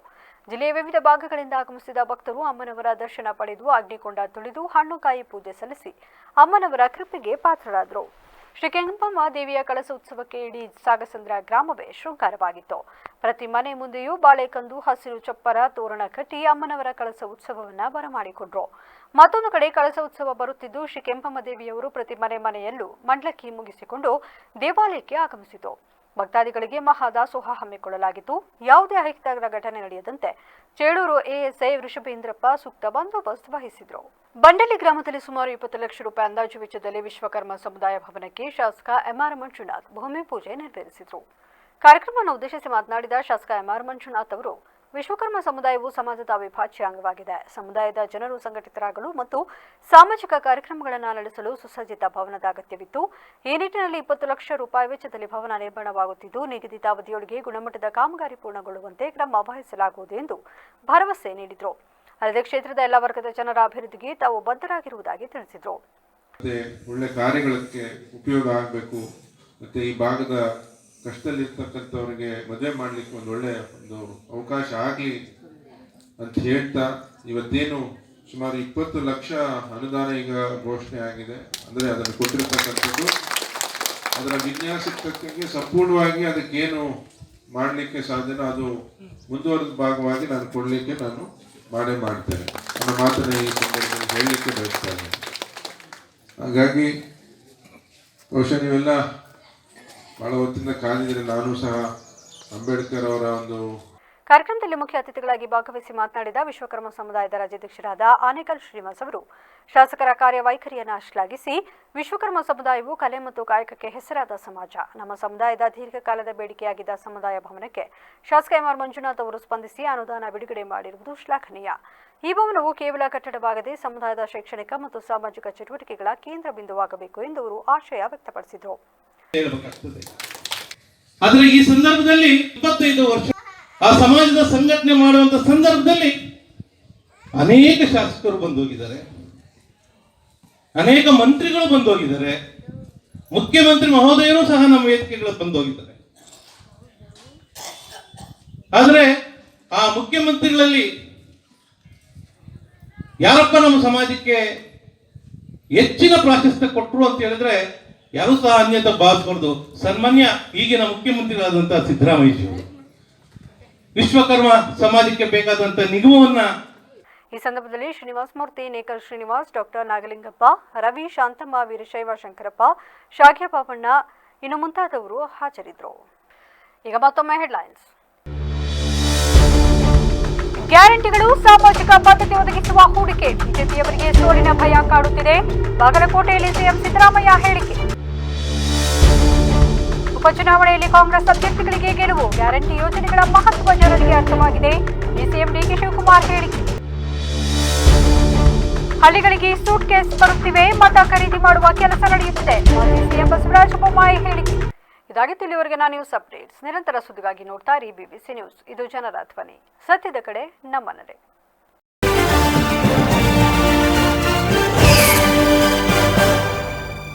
ಜಿಲ್ಲೆಯ ವಿವಿಧ ಭಾಗಗಳಿಂದ ಆಗಮಿಸಿದ ಭಕ್ತರು ಅಮ್ಮನವರ ದರ್ಶನ ಪಡೆದು ಅಗ್ನಿಕೊಂಡ ತುಳಿದು ಹಣ್ಣುಕಾಯಿ ಪೂಜೆ ಸಲ್ಲಿಸಿ ಅಮ್ಮನವರ ಕೃಪೆಗೆ ಪಾತ್ರರಾದರು. ಶ್ರೀ ಕೆಂಪಮ್ಮ ದೇವಿಯ ಕಳಸ ಉತ್ಸವಕ್ಕೆ ಇಡೀ ಸಾಗಸಂದ್ರ ಗ್ರಾಮವೇ ಶೃಂಗಾರವಾಗಿತ್ತು. ಪ್ರತಿ ಮನೆ ಮುಂದೆಯೂ ಬಾಳೆಕಂದು, ಹಸಿರು ಚಪ್ಪರ, ತೋರಣ ಕಟ್ಟಿ ಅಮ್ಮನವರ ಕಳಸ ಉತ್ಸವವನ್ನು ಬರಮಾಡಿಕೊಂಡ್ರು. ಮತ್ತೊಂದು ಕಡೆ ಕಳಸ ಉತ್ಸವ ಬರುತ್ತಿದ್ದು ಶ್ರೀ ಕೆಂಪಮ್ಮ ದೇವಿಯವರು ಪ್ರತಿ ಮನೆಯಲ್ಲೂ ಮಂಡಲಕ್ಕಿ ಮುಗಿಸಿಕೊಂಡು ದೇವಾಲಯಕ್ಕೆ ಆಗಮಿಸಿತು. ಭಕ್ತಾದಿಗಳಿಗೆ ಮಹಾದಾಸೋಹ ಹಮ್ಮಿಕೊಳ್ಳಲಾಗಿತ್ತು. ಯಾವುದೇ ಅಹಿತಕರ ಘಟನೆ ನಡೆಯದಂತೆ ಚೇಳೂರು ಎಎಸ್ಐ ವೃಷಭೇಂದ್ರಪ್ಪ ಸೂಕ್ತ ಬಂದೋಬಸ್ತ್ ವಹಿಸಿದರು. ಬಂಡಲಿ ಗ್ರಾಮದಲ್ಲಿ ಸುಮಾರು 20 ಲಕ್ಷ ರೂಪಾಯಿ ಅಂದಾಜು ವೆಚ್ಚದಲ್ಲಿ ವಿಶ್ವಕರ್ಮ ಸಮುದಾಯ ಭವನಕ್ಕೆ ಶಾಸಕ ಎಂಆರ್ ಮಂಜುನಾಥ್ ಭೂಮಿ ಪೂಜೆ ನೆರವೇರಿಸಿದರು. ಕಾರ್ಯಕ್ರಮವನ್ನು ಉದ್ದೇಶಿಸಿ ಮಾತನಾಡಿದ ಶಾಸಕ ಎಂಆರ್ ಮಂಜುನಾಥ್ ಅವರು, ವಿಶ್ವಕರ್ಮ ಸಮುದಾಯವು ಸಮಾಜದ ಅವಿಭಾಜ್ಯ ಅಂಗವಾಗಿದೆ. ಸಮುದಾಯದ ಜನರು ಸಂಘಟಿತರಾಗಲು ಮತ್ತು ಸಾಮಾಜಿಕ ಕಾರ್ಯಕ್ರಮಗಳನ್ನು ನಡೆಸಲು ಸುಸಜ್ಜಿತ ಭವನದ ಅಗತ್ಯವಿತ್ತು. ಈ ನಿಟ್ಟಿನಲ್ಲಿ 20 ಲಕ್ಷ ರೂಪಾಯಿ ವೆಚ್ಚದಲ್ಲಿ ಭವನ ನಿರ್ಮಾಣವಾಗುತ್ತಿದ್ದು, ನಿಗದಿತ ಅವಧಿಯೊಳಗೆ ಗುಣಮಟ್ಟದ ಕಾಮಗಾರಿ ಪೂರ್ಣಗೊಳ್ಳುವಂತೆ ಕ್ರಮ ವಹಿಸಲಾಗುವುದು ಎಂದು ಭರವಸೆ ನೀಡಿದರು. ಅಲ್ಲದೆ ಕ್ಷೇತ್ರದ ಎಲ್ಲ ವರ್ಗದ ಜನರ ಅಭಿವೃದ್ಧಿಗೆ ತಾವು ಬದ್ಧರಾಗಿರುವುದಾಗಿ ತಿಳಿಸಿದರು. ಒಳ್ಳೆ ಕಾರ್ಯಗಳಿಗೆ ಉಪಯೋಗ ಆಗಬೇಕು ಮತ್ತು ಈ ಭಾಗದ ಕಷ್ಟದಲ್ಲಿರ್ತಕ್ಕಂಥವ್ರಿಗೆ ಮದುವೆ ಮಾಡಲಿಕ್ಕೆ ಒಂದು ಅವಕಾಶ ಆಗಲಿ ಅಂತ ಹೇಳ್ತಾ, ಇವತ್ತೇನು ಸುಮಾರು 20 ಲಕ್ಷ ಅನುದಾನ ಈಗ ಘೋಷಣೆ ಆಗಿದೆ. ಅಂದರೆ ಅದನ್ನು ಕೊಟ್ಟಿರ್ತಕ್ಕಂಥದ್ದು ಅದರ ವಿನ್ಯಾಸಕ್ಕೆ ಸಂಪೂರ್ಣವಾಗಿ ಅದಕ್ಕೇನು ಮಾಡಲಿಕ್ಕೆ ಸಾಧ್ಯನೋ ಅದು ಮುಂದುವರೆದ ಭಾಗವಾಗಿ ನಾನು ಕೊಡಲಿಕ್ಕೆ ನಾನು ಮಾಡ್ತೇನೆ ಅನ್ನೋ ಮಾತನ್ನು ಈ ಸಂದರ್ಭದಲ್ಲಿ ಹೇಳಲಿಕ್ಕೆ ಬಯಸ್ತಾ ಇದ್ದೇನೆ. ಹಾಗಾಗಿ ಬಹುಶಃ ನೀವೆಲ್ಲ ಭಾಳ ಹೊತ್ತಿಂದ ಕಾದಿದ್ರೆ ನಾನು ಸಹ ಅಂಬೇಡ್ಕರ್ ಅವರ ಒಂದು ಕಾರ್ಯಕ್ರಮದಲ್ಲಿ ಮುಖ್ಯ ಅತಿಥಿಗಳಾಗಿ ಭಾಗವಹಿಸಿ ಮಾತನಾಡಿದ ವಿಶ್ವಕರ್ಮ ಸಮುದಾಯದ ರಾಜ್ಯಾಧ್ಯಕ್ಷರಾದ ಆನೇಕಲ್ ಶ್ರೀನಿವಾಸ್ ಅವರು ಶಾಸಕರ ಕಾರ್ಯವೈಖರಿಯನ್ನು ಶ್ಲಾಘಿಸಿ, ವಿಶ್ವಕರ್ಮ ಸಮುದಾಯವು ಕಲೆ ಮತ್ತು ಕಾಯಕಕ್ಕೆ ಹೆಸರಾದ ಸಮಾಜ. ನಮ್ಮ ಸಮುದಾಯದ ದೀರ್ಘಕಾಲದ ಬೇಡಿಕೆಯಾಗಿದ್ದ ಸಮುದಾಯ ಭವನಕ್ಕೆ ಶಾಸಕ ಎಂಆರ್ ಮಂಜುನಾಥ್ ಅವರು ಸ್ಪಂದಿಸಿ ಅನುದಾನ ಬಿಡುಗಡೆ ಮಾಡಿರುವುದು ಶ್ಲಾಘನೀಯ. ಈ ಭವನವು ಕೇವಲ ಕಟ್ಟಡವಾಗದೆ ಸಮುದಾಯದ ಶೈಕ್ಷಣಿಕ ಮತ್ತು ಸಾಮಾಜಿಕ ಚಟುವಟಿಕೆಗಳ ಕೇಂದ್ರ ಬಿಂದುವಾಗಬೇಕು ಎಂದು ಅವರು ಆಶಯ ವ್ಯಕ್ತಪಡಿಸಿದರು. ಆದರೆ ಈ ಸಂದರ್ಭದಲ್ಲಿ 25 ವರ್ಷ ಆ ಸಮಾಜದ ಸಂಘಟನೆ ಮಾಡುವಂತ ಸಂದರ್ಭದಲ್ಲಿ ಅನೇಕ ಶಾಸಕರು ಬಂದು ಹೋಗಿದ್ದಾರೆ, ಅನೇಕ ಮಂತ್ರಿಗಳು ಬಂದೋಗಿದ್ದಾರೆ, ಮುಖ್ಯಮಂತ್ರಿ ಮಹೋದಯರು ಸಹ ನಮ್ಮ ವೇದಿಕೆಗಳು ಬಂದೋಗಿದ್ದಾರೆ. ಆದರೆ ಆ ಮುಖ್ಯಮಂತ್ರಿಗಳಲ್ಲಿ ಯಾರಪ್ಪ ನಮ್ಮ ಸಮಾಜಕ್ಕೆ ಹೆಚ್ಚಿನ ಪ್ರಾಶಸ್ತ್ಯ ಕೊಟ್ಟರು ಅಂತ ಹೇಳಿದ್ರೆ ಯಾರು ಸಹ ಅನ್ಯತಾ ಭಾವಿಸಬಾರ್ದು. ಸನ್ಮಾನ್ಯ ಈಗಿನ ಮುಖ್ಯಮಂತ್ರಿಗಳಾದಂತಹ ಸಿದ್ದರಾಮಯ್ಯ ವಿಶ್ವಕರ್ಮ ಸಮಾಜಕ್ಕೆ ಬೇಕಾದಂತ ನಿಗಮವನ್ನ ಈ ಸಂದರ್ಭದಲ್ಲಿ ಶ್ರೀನಿವಾಸ ಮೂರ್ತಿ, ನೇಕಲ್ ಶ್ರೀನಿವಾಸ್, ಡಾಕ್ಟರ್ ನಾಗಲಿಂಗಪ್ಪ, ರವಿ, ಶಾಂತಮ್ಮ, ವೀರಶೈವ ಶಂಕರಪ್ಪ, ಶಾಗ್ಯ ಪಾಪಣ್ಣ ಇನ್ನು ಮುಂತಾದವರು ಹಾಜರಿದ್ದರು. ಈಗ ಮತ್ತೊಮ್ಮೆ ಹೆಡ್ಲೈನ್ಸ್. ಗ್ಯಾರಂಟಿಗಳು ಸಾಮಾಜಿಕ ಬದ್ಧತೆ ಒದಗಿಸುವ ಹೂಡಿಕೆ, ಬಿಜೆಪಿಯವರಿಗೆ ಸೋಲಿನ ಭಯ ಕಾಡುತ್ತಿದೆ. ಬಾಗಲಕೋಟೆಯಲ್ಲಿ ಸಿಎಂ ಸಿದ್ದರಾಮಯ್ಯ ಹೇಳಿಕೆ. ಉಪಚುನಾವಣೆಯಲ್ಲಿ ಕಾಂಗ್ರೆಸ್ ಅಭ್ಯರ್ಥಿಗಳಿಗೆ ಗೆಲುವು, ಗ್ಯಾರಂಟಿ ಯೋಜನೆಗಳ ಮಹತ್ವ ಜನರಿಗೆ ಅರ್ಥವಾಗಿದೆ. ಡಿಸಿಎಂ ಡಿಕೆ ಶಿವಕುಮಾರ್ ಹೇಳಿಕೆ. ಹಳ್ಳಿಗಳಿಗೆ ಸೂಟ್ ಕೇಸ್ ಬರುತ್ತಿವೆ, ಮತ ಖರೀದಿ ಮಾಡುವ ಕೆಲಸ ನಡೆಯುತ್ತಿದೆ. ಮಾಜಿ ಸಿಎಂ ಬಸವರಾಜ ಬೊಮ್ಮಾಯಿ ಹೇಳಿಕೆ. ಇದಾಗಿತ್ತು ಇಲ್ಲಿವರೆಗೆ ನ್ಯೂಸ್ ಅಪ್ಡೇಟ್ಸ್. ನಿರಂತರ ಸುದ್ದಿಗಾಗಿ ನೋಡ್ತಾ ಇರಿ BBC ನ್ಯೂಸ್. ಇದು ಜನರ ಧ್ವನಿ. ಸತ್ಯದ ಕಡೆ ನಮ್ಮ ನಡೆ.